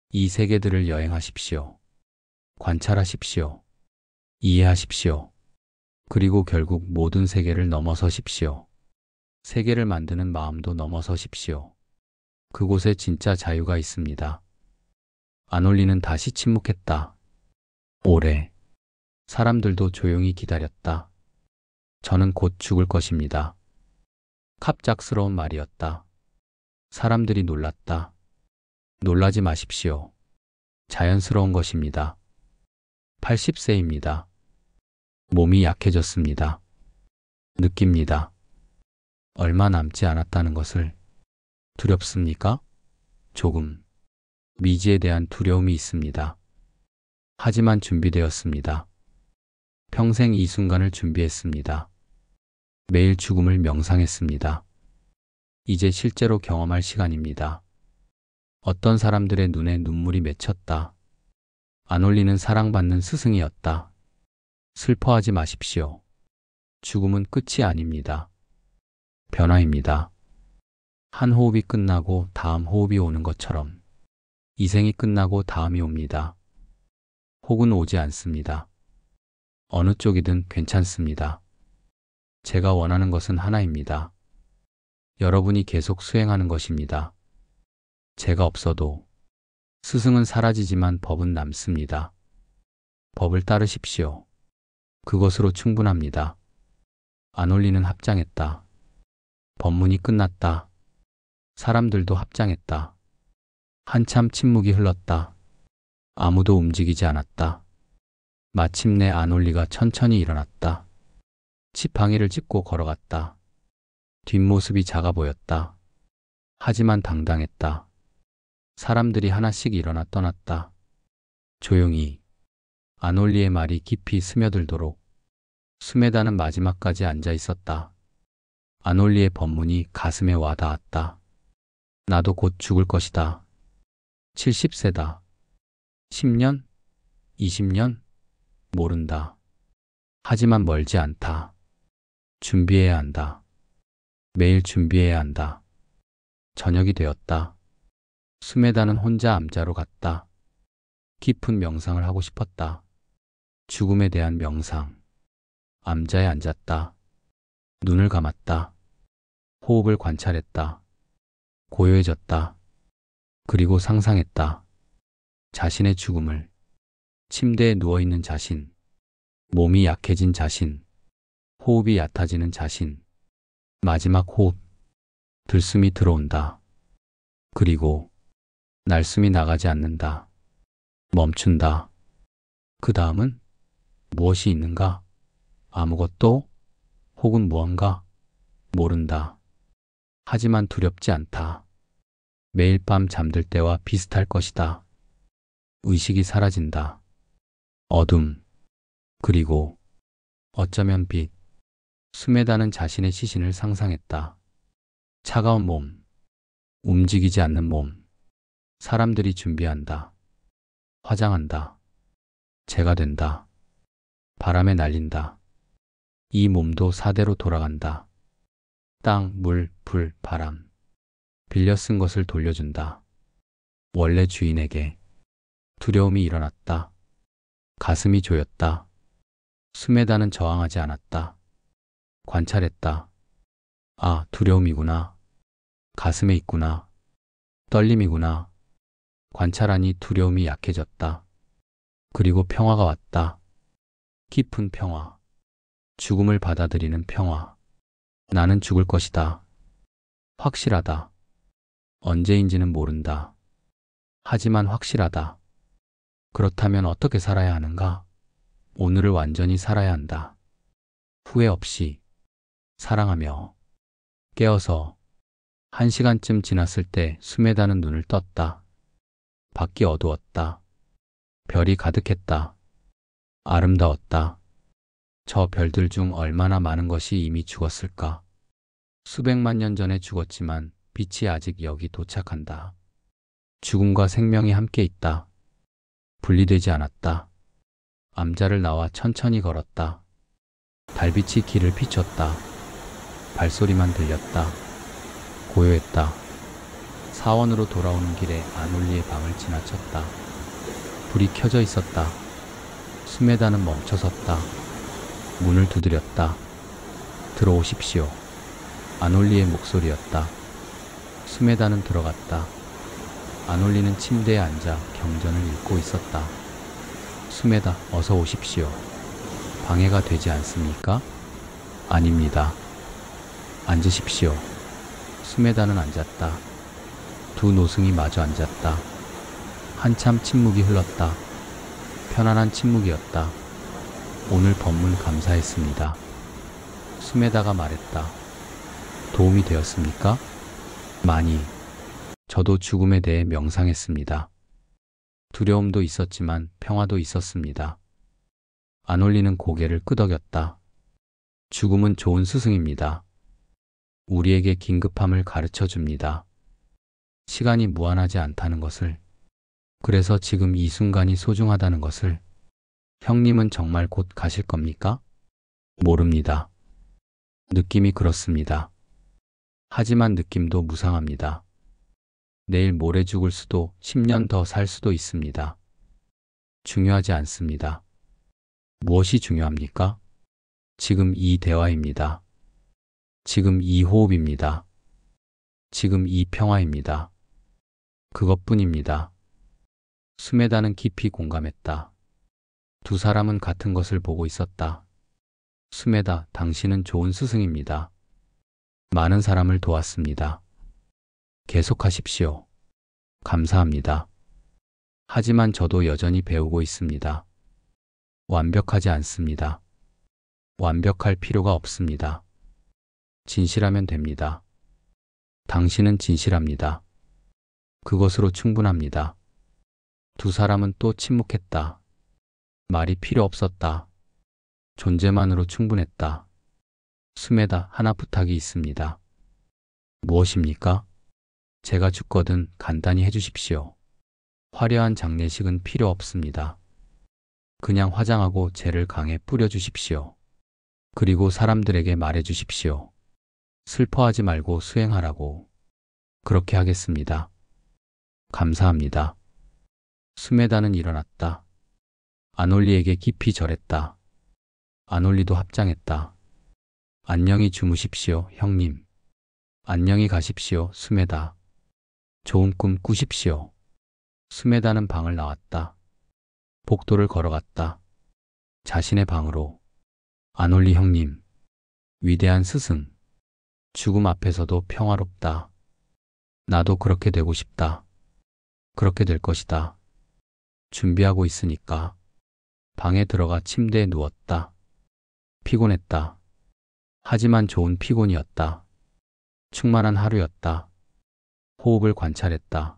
이 세계들을 여행하십시오. 관찰하십시오. 이해하십시오. 그리고 결국 모든 세계를 넘어서십시오. 세계를 만드는 마음도 넘어서십시오. 그곳에 진짜 자유가 있습니다. 안올리는 다시 침묵했다. 오래. 사람들도 조용히 기다렸다. 저는 곧 죽을 것입니다. 갑작스러운 말이었다. 사람들이 놀랐다. 놀라지 마십시오. 자연스러운 것입니다. 80세입니다. 몸이 약해졌습니다. 느낍니다. 얼마 남지 않았다는 것을. 두렵습니까? 조금. 미지에 대한 두려움이 있습니다. 하지만 준비되었습니다. 평생 이 순간을 준비했습니다. 매일 죽음을 명상했습니다. 이제 실제로 경험할 시간입니다. 어떤 사람들의 눈에 눈물이 맺혔다. 안 올리는 사랑받는 스승이었다. 슬퍼하지 마십시오. 죽음은 끝이 아닙니다. 변화입니다. 한 호흡이 끝나고 다음 호흡이 오는 것처럼 이 생이 끝나고 다음이 옵니다. 혹은 오지 않습니다. 어느 쪽이든 괜찮습니다. 제가 원하는 것은 하나입니다. 여러분이 계속 수행하는 것입니다. 제가 없어도 스승은 사라지지만 법은 남습니다. 법을 따르십시오. 그것으로 충분합니다. 안 올리는 합장했다. 법문이 끝났다. 사람들도 합장했다. 한참 침묵이 흘렀다. 아무도 움직이지 않았다. 마침내 안 올리가 천천히 일어났다. 지팡이를 짚고 걸어갔다. 뒷모습이 작아 보였다. 하지만 당당했다. 사람들이 하나씩 일어나 떠났다. 조용히 안 올리의 말이 깊이 스며들도록 수메다는 마지막까지 앉아 있었다. 안 올리의 법문이 가슴에 와닿았다. 나도 곧 죽을 것이다. 70세다. 10년? 20년? 모른다. 하지만 멀지 않다. 준비해야 한다. 매일 준비해야 한다. 저녁이 되었다. 수메다는 혼자 암자로 갔다. 깊은 명상을 하고 싶었다. 죽음에 대한 명상. 암자에 앉았다. 눈을 감았다. 호흡을 관찰했다. 고요해졌다. 그리고 상상했다. 자신의 죽음을. 침대에 누워있는 자신. 몸이 약해진 자신. 호흡이 얕아지는 자신. 마지막 호흡. 들숨이 들어온다. 그리고 날숨이 나가지 않는다. 멈춘다. 그 다음은 무엇이 있는가? 아무것도? 혹은 무언가? 모른다. 하지만 두렵지 않다. 매일 밤 잠들 때와 비슷할 것이다. 의식이 사라진다. 어둠. 그리고 어쩌면 빛. 수메다는 자신의 시신을 상상했다. 차가운 몸. 움직이지 않는 몸. 사람들이 준비한다. 화장한다. 재가 된다. 바람에 날린다. 이 몸도 사대로 돌아간다. 땅, 물, 불, 바람. 빌려 쓴 것을 돌려준다. 원래 주인에게. 두려움이 일어났다. 가슴이 조였다. 수메다는 저항하지 않았다. 관찰했다. 아, 두려움이구나. 가슴에 있구나. 떨림이구나. 관찰하니 두려움이 약해졌다. 그리고 평화가 왔다. 깊은 평화. 죽음을 받아들이는 평화. 나는 죽을 것이다. 확실하다. 언제인지는 모른다. 하지만 확실하다. 그렇다면 어떻게 살아야 하는가? 오늘을 완전히 살아야 한다. 후회 없이, 사랑하며, 깨어서. 1시간쯤 지났을 때 수메다는 눈을 떴다. 밖이 어두웠다. 별이 가득했다. 아름다웠다. 저 별들 중 얼마나 많은 것이 이미 죽었을까? 수백만 년 전에 죽었지만 빛이 아직 여기 도착한다. 죽음과 생명이 함께 있다. 분리되지 않았다. 암자를 나와 천천히 걸었다. 달빛이 길을 비췄다. 발소리만 들렸다. 고요했다. 사원으로 돌아오는 길에 아놀리의 방을 지나쳤다. 불이 켜져 있었다. 수메다는 멈춰섰다. 문을 두드렸다. 들어오십시오. 아놀리의 목소리였다. 수메다는 들어갔다. 아놀리는 침대에 앉아 경전을 읽고 있었다. 수메다, 어서 오십시오. 방해가 되지 않습니까? 아닙니다. 앉으십시오. 수메다는 앉았다. 두 노승이 마주 앉았다. 한참 침묵이 흘렀다. 편안한 침묵이었다. 오늘 법문 감사했습니다. 수메다가 말했다. 도움이 되었습니까? 많이. 저도 죽음에 대해 명상했습니다. 두려움도 있었지만 평화도 있었습니다. 아놀리는 고개를 끄덕였다. 죽음은 좋은 스승입니다. 우리에게 긴급함을 가르쳐 줍니다. 시간이 무한하지 않다는 것을, 그래서 지금 이 순간이 소중하다는 것을. 형님은 정말 곧 가실 겁니까? 모릅니다. 느낌이 그렇습니다. 하지만 느낌도 무상합니다. 내일 모레 죽을 수도 10년 더 살 수도 있습니다. 중요하지 않습니다. 무엇이 중요합니까? 지금 이 대화입니다. 지금 이 호흡입니다. 지금 이 평화입니다. 그것뿐입니다. 수메다는 깊이 공감했다. 두 사람은 같은 것을 보고 있었다. 수메다, 당신은 좋은 스승입니다. 많은 사람을 도왔습니다. 계속하십시오. 감사합니다. 하지만 저도 여전히 배우고 있습니다. 완벽하지 않습니다. 완벽할 필요가 없습니다. 진실하면 됩니다. 당신은 진실합니다. 그것으로 충분합니다. 두 사람은 또 침묵했다. 말이 필요 없었다. 존재만으로 충분했다. 수메다, 하나 부탁이 있습니다. 무엇입니까? 제가 죽거든 간단히 해주십시오. 화려한 장례식은 필요 없습니다. 그냥 화장하고 재를 강에 뿌려주십시오. 그리고 사람들에게 말해주십시오. 슬퍼하지 말고 수행하라고. 그렇게 하겠습니다. 감사합니다. 수메다는 일어났다. 아놀리에게 깊이 절했다. 아놀리도 합장했다. 안녕히 주무십시오, 형님. 안녕히 가십시오, 수메다. 좋은 꿈 꾸십시오. 수메다는 방을 나왔다. 복도를 걸어갔다. 자신의 방으로. 아놀리 형님. 위대한 스승. 죽음 앞에서도 평화롭다. 나도 그렇게 되고 싶다. 그렇게 될 것이다. 준비하고 있으니까. 방에 들어가 침대에 누웠다. 피곤했다. 하지만 좋은 피곤이었다. 충만한 하루였다. 호흡을 관찰했다.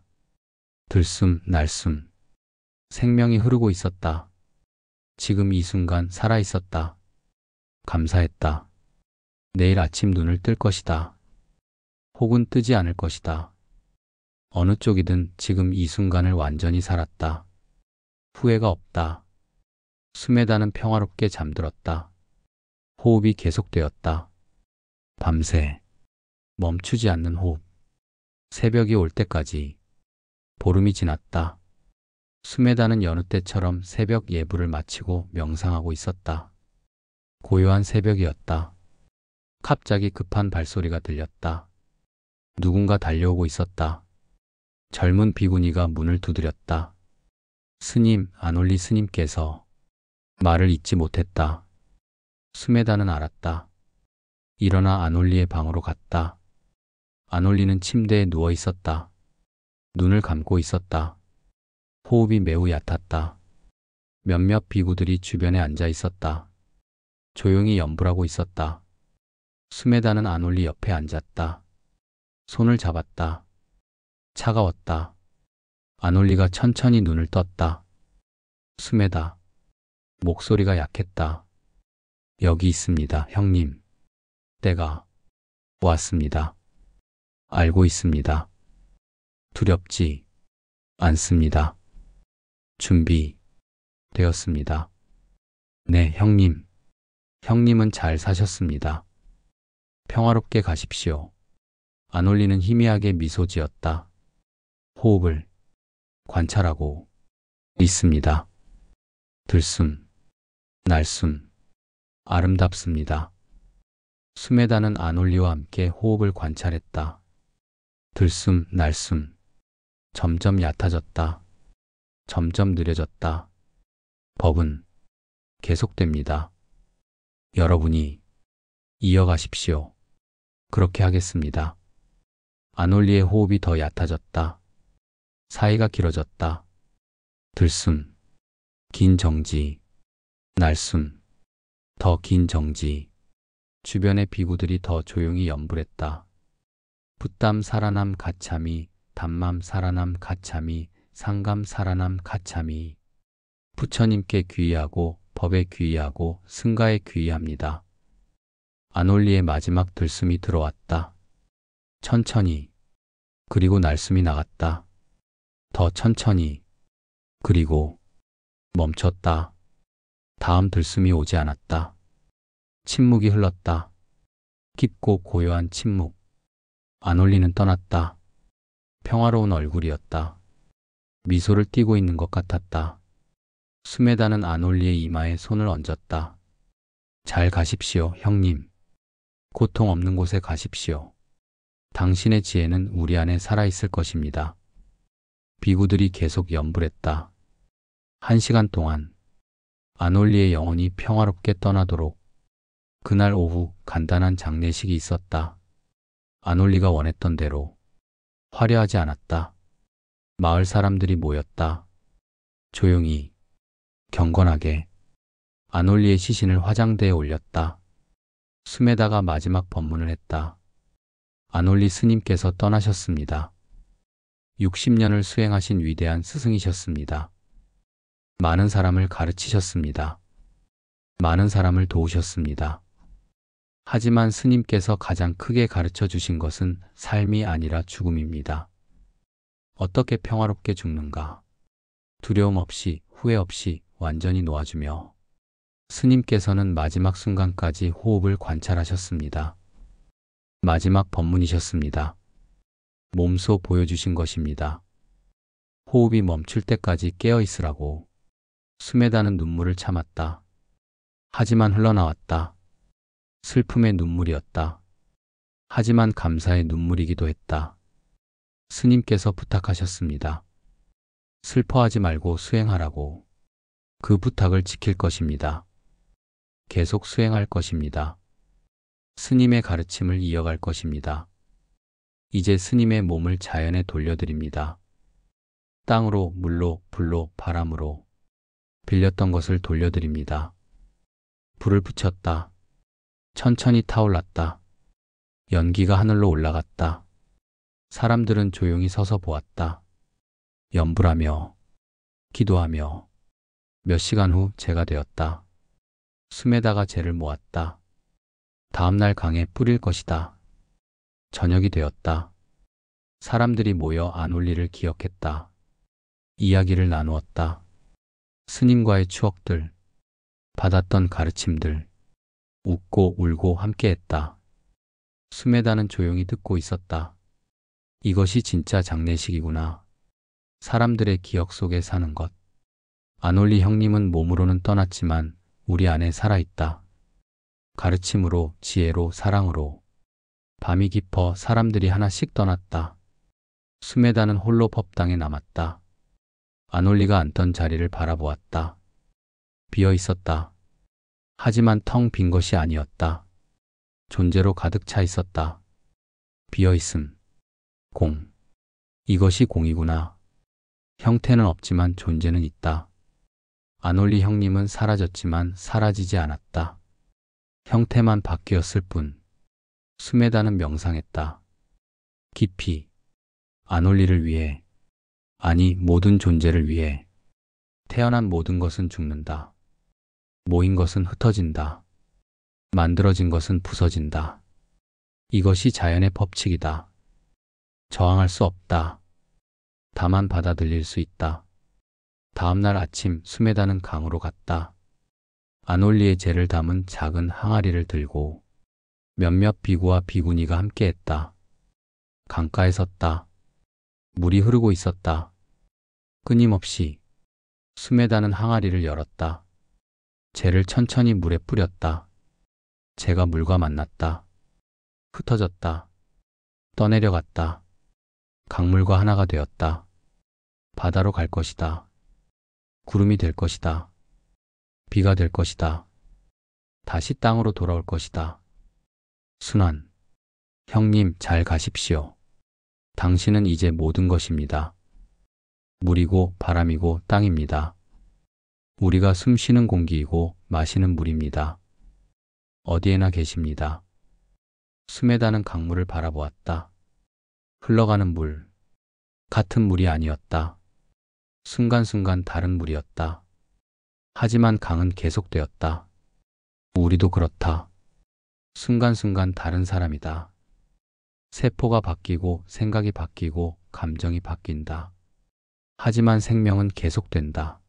들숨, 날숨. 생명이 흐르고 있었다. 지금 이 순간 살아 있었다. 감사했다. 내일 아침 눈을 뜰 것이다. 혹은 뜨지 않을 것이다. 어느 쪽이든 지금 이 순간을 완전히 살았다. 후회가 없다. 수메다는 평화롭게 잠들었다. 호흡이 계속되었다. 밤새. 멈추지 않는 호흡. 새벽이 올 때까지. 보름이 지났다. 수메다는 여느 때처럼 새벽 예불을 마치고 명상하고 있었다. 고요한 새벽이었다. 갑자기 급한 발소리가 들렸다. 누군가 달려오고 있었다. 젊은 비구니가 문을 두드렸다. 스님, 아놀리 스님께서. 말을 잇지 못했다. 수메다는 알았다. 일어나 아놀리의 방으로 갔다. 아놀리는 침대에 누워 있었다. 눈을 감고 있었다. 호흡이 매우 얕았다. 몇몇 비구들이 주변에 앉아 있었다. 조용히 연불하고 있었다. 수메다는 안올리 옆에 앉았다. 손을 잡았다. 차가웠다. 안올리가 천천히 눈을 떴다. 수메다. 목소리가 약했다. 여기 있습니다, 형님. 때가 왔습니다. 알고 있습니다. 두렵지 않습니다. 준비되었습니다. 네, 형님. 형님은 잘 사셨습니다. 평화롭게 가십시오. 안올리는 희미하게 미소 지었다. 호흡을 관찰하고 있습니다. 들숨, 날숨, 아름답습니다. 수메다는 안올리와 함께 호흡을 관찰했다. 들숨, 날숨, 점점 얕아졌다. 점점 느려졌다. 법은 계속됩니다. 여러분이 이어가십시오. 그렇게 하겠습니다. 안올리의 호흡이 더 얕아졌다. 사이가 길어졌다. 들숨, 긴 정지, 날숨, 더 긴 정지. 주변의 비구들이 더 조용히 연불했다. 붓담 사라남 가참이, 담맘 사라남 가참이, 상감 사라남 가참이. 부처님께 귀의하고 법에 귀의하고 승가에 귀의합니다. 안올리의 마지막 들숨이 들어왔다. 천천히, 그리고 날숨이 나갔다. 더 천천히, 그리고 멈췄다. 다음 들숨이 오지 않았다. 침묵이 흘렀다. 깊고 고요한 침묵. 안올리는 떠났다. 평화로운 얼굴이었다. 미소를 띠고 있는 것 같았다. 수메다는 안올리의 이마에 손을 얹었다. 잘 가십시오, 형님. 고통 없는 곳에 가십시오. 당신의 지혜는 우리 안에 살아있을 것입니다. 비구들이 계속 연불했다. 1시간 동안 안올리의 영혼이 평화롭게 떠나도록. 그날 오후 간단한 장례식이 있었다. 안올리가 원했던 대로 화려하지 않았다. 마을 사람들이 모였다. 조용히, 경건하게 안올리의 시신을 화장대에 올렸다. 수메다가 마지막 법문을 했다. 안올리 스님께서 떠나셨습니다. 60년을 수행하신 위대한 스승이셨습니다. 많은 사람을 가르치셨습니다. 많은 사람을 도우셨습니다. 하지만 스님께서 가장 크게 가르쳐 주신 것은 삶이 아니라 죽음입니다. 어떻게 평화롭게 죽는가? 두려움 없이, 후회 없이 완전히 놓아주며 스님께서는 마지막 순간까지 호흡을 관찰하셨습니다. 마지막 법문이셨습니다. 몸소 보여주신 것입니다. 호흡이 멈출 때까지 깨어 있으라고. 수메다는 눈물을 참았다. 하지만 흘러나왔다. 슬픔의 눈물이었다. 하지만 감사의 눈물이기도 했다. 스님께서 부탁하셨습니다. 슬퍼하지 말고 수행하라고. 그 부탁을 지킬 것입니다. 계속 수행할 것입니다. 스님의 가르침을 이어갈 것입니다. 이제 스님의 몸을 자연에 돌려드립니다. 땅으로, 물로, 불로, 바람으로 빌렸던 것을 돌려드립니다. 불을 붙였다. 천천히 타올랐다. 연기가 하늘로 올라갔다. 사람들은 조용히 서서 보았다. 연불하며, 기도하며. 몇 시간 후 재가 되었다. 수메다가 재를 모았다. 다음날 강에 뿌릴 것이다. 저녁이 되었다. 사람들이 모여 안올리를 기억했다. 이야기를 나누었다. 스님과의 추억들, 받았던 가르침들, 웃고 울고 함께했다. 수메다는 조용히 듣고 있었다. 이것이 진짜 장례식이구나. 사람들의 기억 속에 사는 것. 안올리 형님은 몸으로는 떠났지만 우리 안에 살아있다. 가르침으로, 지혜로, 사랑으로. 밤이 깊어 사람들이 하나씩 떠났다. 수메다는 홀로 법당에 남았다. 안올리가 앉던 자리를 바라보았다. 비어 있었다. 하지만 텅 빈 것이 아니었다. 존재로 가득 차 있었다. 비어 있음. 공. 이것이 공이구나. 형태는 없지만 존재는 있다. 아놀리 형님은 사라졌지만 사라지지 않았다. 형태만 바뀌었을 뿐. 스메다는 명상했다. 깊이. 아놀리를 위해. 아니, 모든 존재를 위해. 태어난 모든 것은 죽는다. 모인 것은 흩어진다. 만들어진 것은 부서진다. 이것이 자연의 법칙이다. 저항할 수 없다. 다만 받아들일 수 있다. 다음날 아침 스메다는 강으로 갔다. 아놀리의 재를 담은 작은 항아리를 들고 몇몇 비구와 비구니가 함께했다. 강가에 섰다. 물이 흐르고 있었다. 끊임없이. 스메다는 항아리를 열었다. 재를 천천히 물에 뿌렸다. 재가 물과 만났다. 흩어졌다. 떠내려갔다. 강물과 하나가 되었다. 바다로 갈 것이다. 구름이 될 것이다. 비가 될 것이다. 다시 땅으로 돌아올 것이다. 순환. 형님, 잘 가십시오. 당신은 이제 모든 것입니다. 물이고 바람이고 땅입니다. 우리가 숨 쉬는 공기이고 마시는 물입니다. 어디에나 계십니다. 스메다는 강물을 바라보았다. 흘러가는 물. 같은 물이 아니었다. 순간순간 다른 물이었다. 하지만 강은 계속되었다. 우리도 그렇다. 순간순간 다른 사람이다. 세포가 바뀌고 생각이 바뀌고 감정이 바뀐다. 하지만 생명은 계속된다.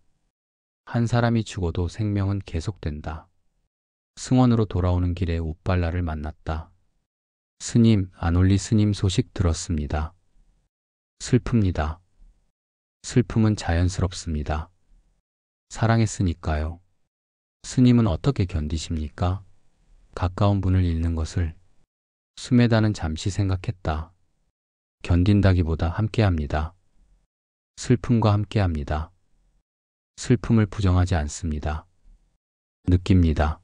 한 사람이 죽어도 생명은 계속된다. 승원으로 돌아오는 길에 웃발라를 만났다. 스님, 아놀리 스님 소식 들었습니다. 슬픕니다. 슬픔은 자연스럽습니다. 사랑했으니까요. 스님은 어떻게 견디십니까? 가까운 분을 잃는 것을. 스메다는 잠시 생각했다. 견딘다기보다 함께합니다. 슬픔과 함께합니다. 슬픔을 부정하지 않습니다. 느낍니다.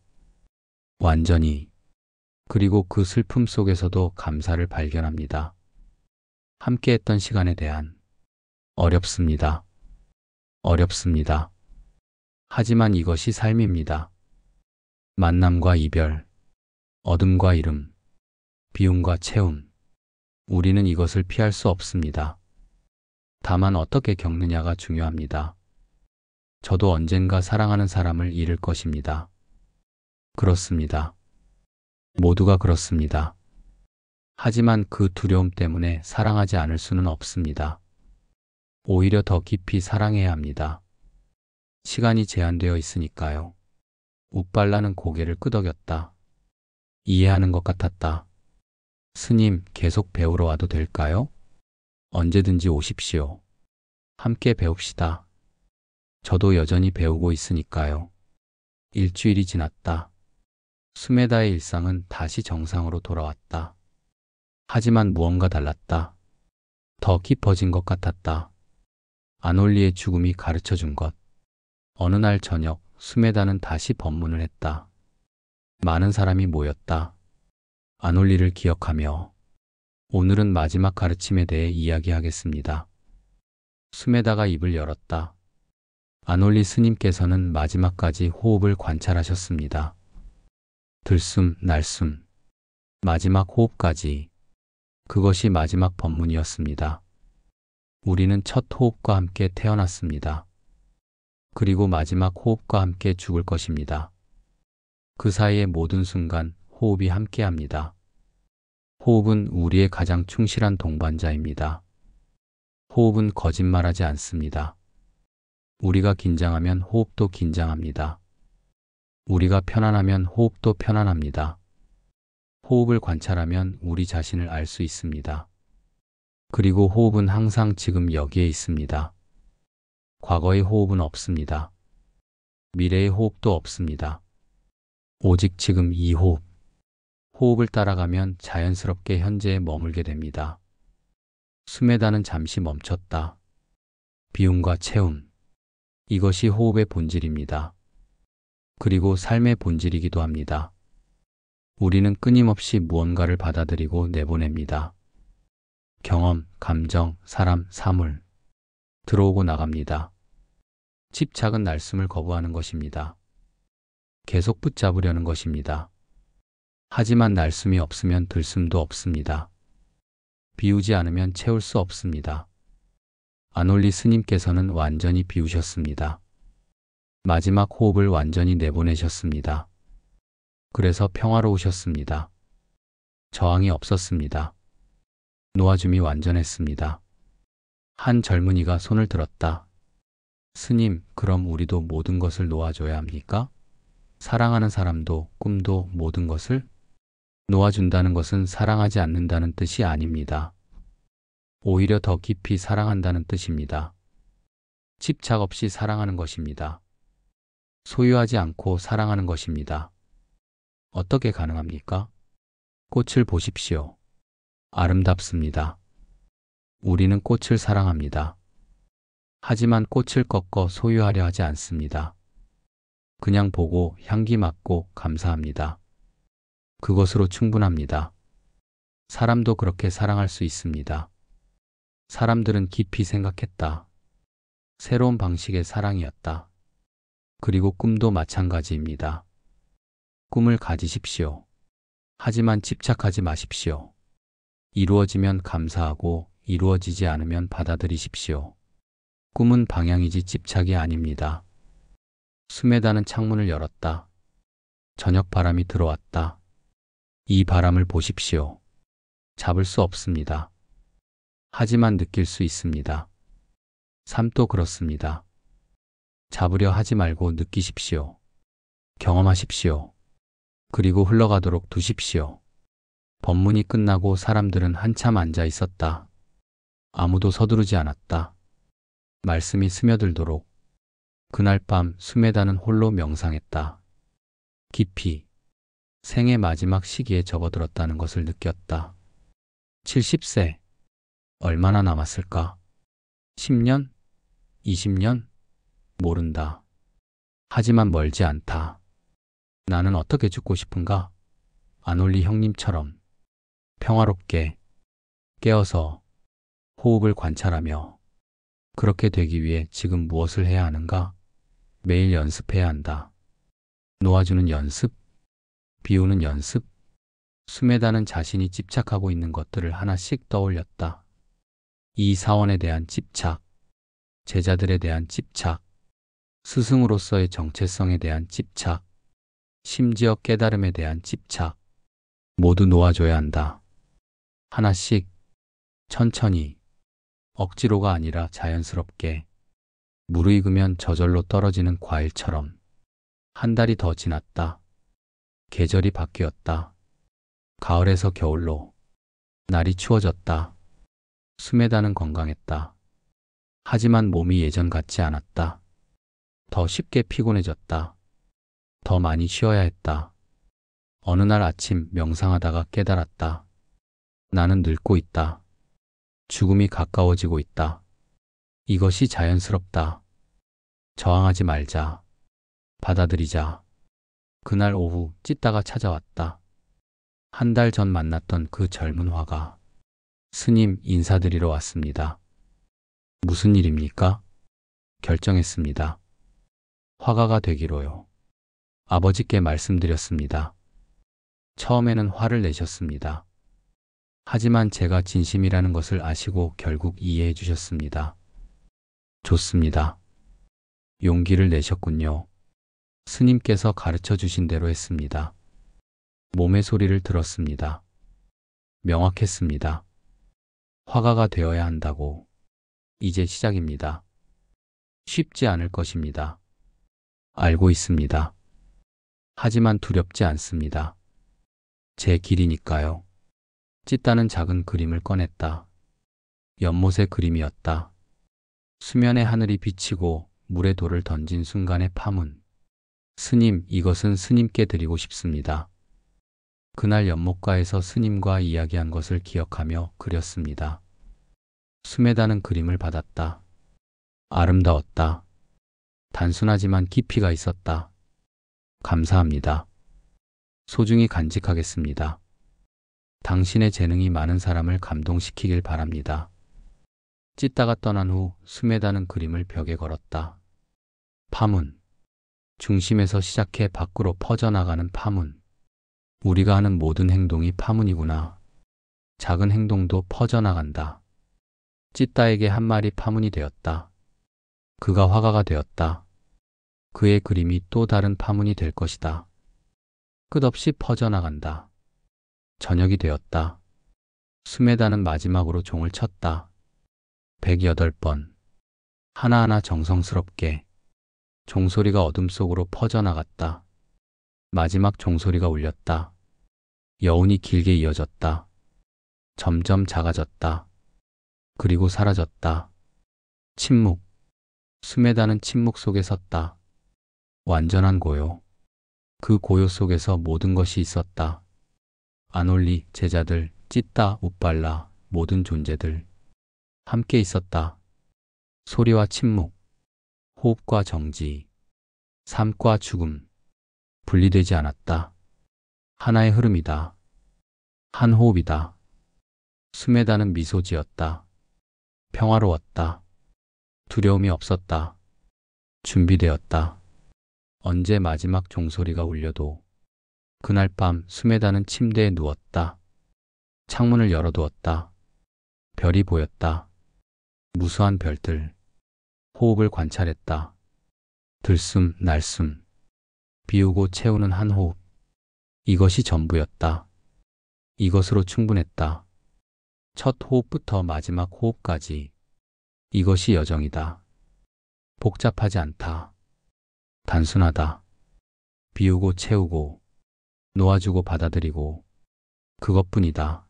완전히. 그리고 그 슬픔 속에서도 감사를 발견합니다. 함께했던 시간에 대한. 어렵습니다. 어렵습니다. 하지만 이것이 삶입니다. 만남과 이별, 어둠과 이름, 비움과 채움. 우리는 이것을 피할 수 없습니다. 다만 어떻게 겪느냐가 중요합니다. 저도 언젠가 사랑하는 사람을 잃을 것입니다. 그렇습니다. 모두가 그렇습니다. 하지만 그 두려움 때문에 사랑하지 않을 수는 없습니다. 오히려 더 깊이 사랑해야 합니다. 시간이 제한되어 있으니까요. 웃발라는 고개를 끄덕였다. 이해하는 것 같았다. 스님, 계속 배우러 와도 될까요? 언제든지 오십시오. 함께 배웁시다. 저도 여전히 배우고 있으니까요. 일주일이 지났다. 스메다의 일상은 다시 정상으로 돌아왔다. 하지만 무언가 달랐다. 더 깊어진 것 같았다. 아놀리의 죽음이 가르쳐준 것. 어느 날 저녁, 스메다는 다시 법문을 했다. 많은 사람이 모였다. 아놀리를 기억하며 오늘은 마지막 가르침에 대해 이야기하겠습니다. 스메다가 입을 열었다. 아놀리 스님께서는 마지막까지 호흡을 관찰하셨습니다. 들숨, 날숨, 마지막 호흡까지. 그것이 마지막 법문이었습니다. 우리는 첫 호흡과 함께 태어났습니다. 그리고 마지막 호흡과 함께 죽을 것입니다. 그 사이의 모든 순간 호흡이 함께합니다. 호흡은 우리의 가장 충실한 동반자입니다. 호흡은 거짓말하지 않습니다. 우리가 긴장하면 호흡도 긴장합니다. 우리가 편안하면 호흡도 편안합니다. 호흡을 관찰하면 우리 자신을 알 수 있습니다. 그리고 호흡은 항상 지금 여기에 있습니다. 과거의 호흡은 없습니다. 미래의 호흡도 없습니다. 오직 지금 이 호흡. 호흡을 따라가면 자연스럽게 현재에 머물게 됩니다. 스메다는 잠시 멈췄다. 비움과 채움. 이것이 호흡의 본질입니다. 그리고 삶의 본질이기도 합니다. 우리는 끊임없이 무언가를 받아들이고 내보냅니다. 경험, 감정, 사람, 사물. 들어오고 나갑니다. 집착은 날숨을 거부하는 것입니다. 계속 붙잡으려는 것입니다. 하지만 날숨이 없으면 들숨도 없습니다. 비우지 않으면 채울 수 없습니다. 아놀리 스님께서는 완전히 비우셨습니다. 마지막 호흡을 완전히 내보내셨습니다. 그래서 평화로우셨습니다. 저항이 없었습니다. 놓아줌이 완전했습니다. 한 젊은이가 손을 들었다. 스님, 그럼 우리도 모든 것을 놓아줘야 합니까? 사랑하는 사람도, 꿈도, 모든 것을? 놓아준다는 것은 사랑하지 않는다는 뜻이 아닙니다. 오히려 더 깊이 사랑한다는 뜻입니다. 집착 없이 사랑하는 것입니다. 소유하지 않고 사랑하는 것입니다. 어떻게 가능합니까? 꽃을 보십시오. 아름답습니다. 우리는 꽃을 사랑합니다. 하지만 꽃을 꺾어 소유하려 하지 않습니다. 그냥 보고 향기 맡고 감사합니다. 그것으로 충분합니다. 사람도 그렇게 사랑할 수 있습니다. 사람들은 깊이 생각했다. 새로운 방식의 사랑이었다. 그리고 꿈도 마찬가지입니다. 꿈을 가지십시오. 하지만 집착하지 마십시오. 이루어지면 감사하고 이루어지지 않으면 받아들이십시오. 꿈은 방향이지 집착이 아닙니다. 수메다는 창문을 열었다. 저녁 바람이 들어왔다. 이 바람을 보십시오. 잡을 수 없습니다. 하지만 느낄 수 있습니다. 삶도 그렇습니다. 잡으려 하지 말고 느끼십시오. 경험하십시오. 그리고 흘러가도록 두십시오. 법문이 끝나고 사람들은 한참 앉아 있었다. 아무도 서두르지 않았다. 말씀이 스며들도록. 그날 밤 수메다는 홀로 명상했다. 깊이 생의 마지막 시기에 접어들었다는 것을 느꼈다. 70세. 얼마나 남았을까? 10년? 20년? 모른다. 하지만 멀지 않다. 나는 어떻게 죽고 싶은가? 아놀리 형님처럼 평화롭게 깨어서 호흡을 관찰하며. 그렇게 되기 위해 지금 무엇을 해야 하는가? 매일 연습해야 한다. 놓아주는 연습, 비우는 연습. 수메다는 자신이 집착하고 있는 것들을 하나씩 떠올렸다. 이 사원에 대한 집착, 제자들에 대한 집착, 스승으로서의 정체성에 대한 집착, 심지어 깨달음에 대한 집착. 모두 놓아줘야 한다. 하나씩, 천천히, 억지로가 아니라 자연스럽게. 무르익으면 저절로 떨어지는 과일처럼. 한 달이 더 지났다. 계절이 바뀌었다. 가을에서 겨울로. 날이 추워졌다. 수메다는 건강했다. 하지만 몸이 예전 같지 않았다. 더 쉽게 피곤해졌다. 더 많이 쉬어야 했다. 어느 날 아침 명상하다가 깨달았다. 나는 늙고 있다. 죽음이 가까워지고 있다. 이것이 자연스럽다. 저항하지 말자. 받아들이자. 그날 오후 찢다가 찾아왔다. 한 달 전 만났던 그 젊은 화가. 스님, 인사드리러 왔습니다. 무슨 일입니까? 결정했습니다. 화가가 되기로요. 아버지께 말씀드렸습니다. 처음에는 화를 내셨습니다. 하지만 제가 진심이라는 것을 아시고 결국 이해해 주셨습니다. 좋습니다. 용기를 내셨군요. 스님께서 가르쳐 주신 대로 했습니다. 몸의 소리를 들었습니다. 명확했습니다. 화가가 되어야 한다고. 이제 시작입니다. 쉽지 않을 것입니다. 알고 있습니다. 하지만 두렵지 않습니다. 제 길이니까요. 찢다는 작은 그림을 꺼냈다. 연못의 그림이었다. 수면의 하늘이 비치고 물에 돌을 던진 순간의 파문. 스님, 이것은 스님께 드리고 싶습니다. 그날 연못가에서 스님과 이야기한 것을 기억하며 그렸습니다. 수메다는 그림을 받았다. 아름다웠다. 단순하지만 깊이가 있었다. 감사합니다. 소중히 간직하겠습니다. 당신의 재능이 많은 사람을 감동시키길 바랍니다. 찢다가 떠난 후 스메다는 그림을 벽에 걸었다. 파문. 중심에서 시작해 밖으로 퍼져나가는 파문. 우리가 하는 모든 행동이 파문이구나. 작은 행동도 퍼져나간다. 찢다에게 한 말이 파문이 되었다. 그가 화가가 되었다. 그의 그림이 또 다른 파문이 될 것이다. 끝없이 퍼져나간다. 저녁이 되었다. 스메다는 마지막으로 종을 쳤다. 108번. 하나하나 정성스럽게. 종소리가 어둠 속으로 퍼져나갔다. 마지막 종소리가 울렸다. 여운이 길게 이어졌다. 점점 작아졌다. 그리고 사라졌다. 침묵. 스메다는 침묵 속에 섰다. 완전한 고요. 그 고요 속에서 모든 것이 있었다. 아놀리, 제자들, 찢다, 우빨라, 모든 존재들. 함께 있었다. 소리와 침묵, 호흡과 정지, 삶과 죽음. 분리되지 않았다. 하나의 흐름이다. 한 호흡이다. 스메다는 미소 지었다. 평화로웠다. 두려움이 없었다. 준비되었다. 언제 마지막 종소리가 울려도 그날 밤 스메다는 침대에 누웠다. 창문을 열어두었다. 별이 보였다. 무수한 별들. 호흡을 관찰했다. 들숨, 날숨. 비우고 채우는 한 호흡. 이것이 전부였다. 이것으로 충분했다. 첫 호흡부터 마지막 호흡까지. 이것이 여정이다. 복잡하지 않다. 단순하다. 비우고 채우고, 놓아주고 받아들이고, 그것뿐이다.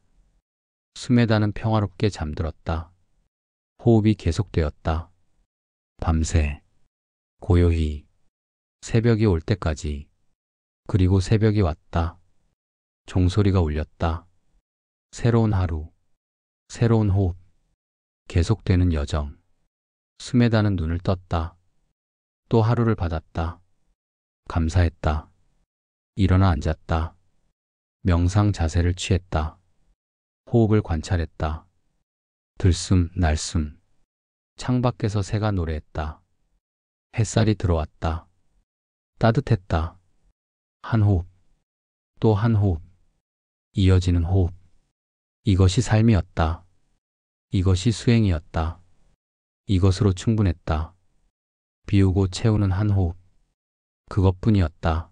스메다는 평화롭게 잠들었다. 호흡이 계속되었다. 밤새, 고요히, 새벽이 올 때까지. 그리고 새벽이 왔다. 종소리가 울렸다. 새로운 하루, 새로운 호흡, 계속되는 여정. 스메다는 눈을 떴다. 또 하루를 받았다. 감사했다. 일어나 앉았다. 명상 자세를 취했다. 호흡을 관찰했다. 들숨, 날숨. 창밖에서 새가 노래했다. 햇살이 들어왔다. 따뜻했다. 한 호흡, 또 한 호흡. 이어지는 호흡. 이것이 삶이었다. 이것이 수행이었다. 이것으로 충분했다. 비우고 채우는 한 호흡. 그것뿐이었다.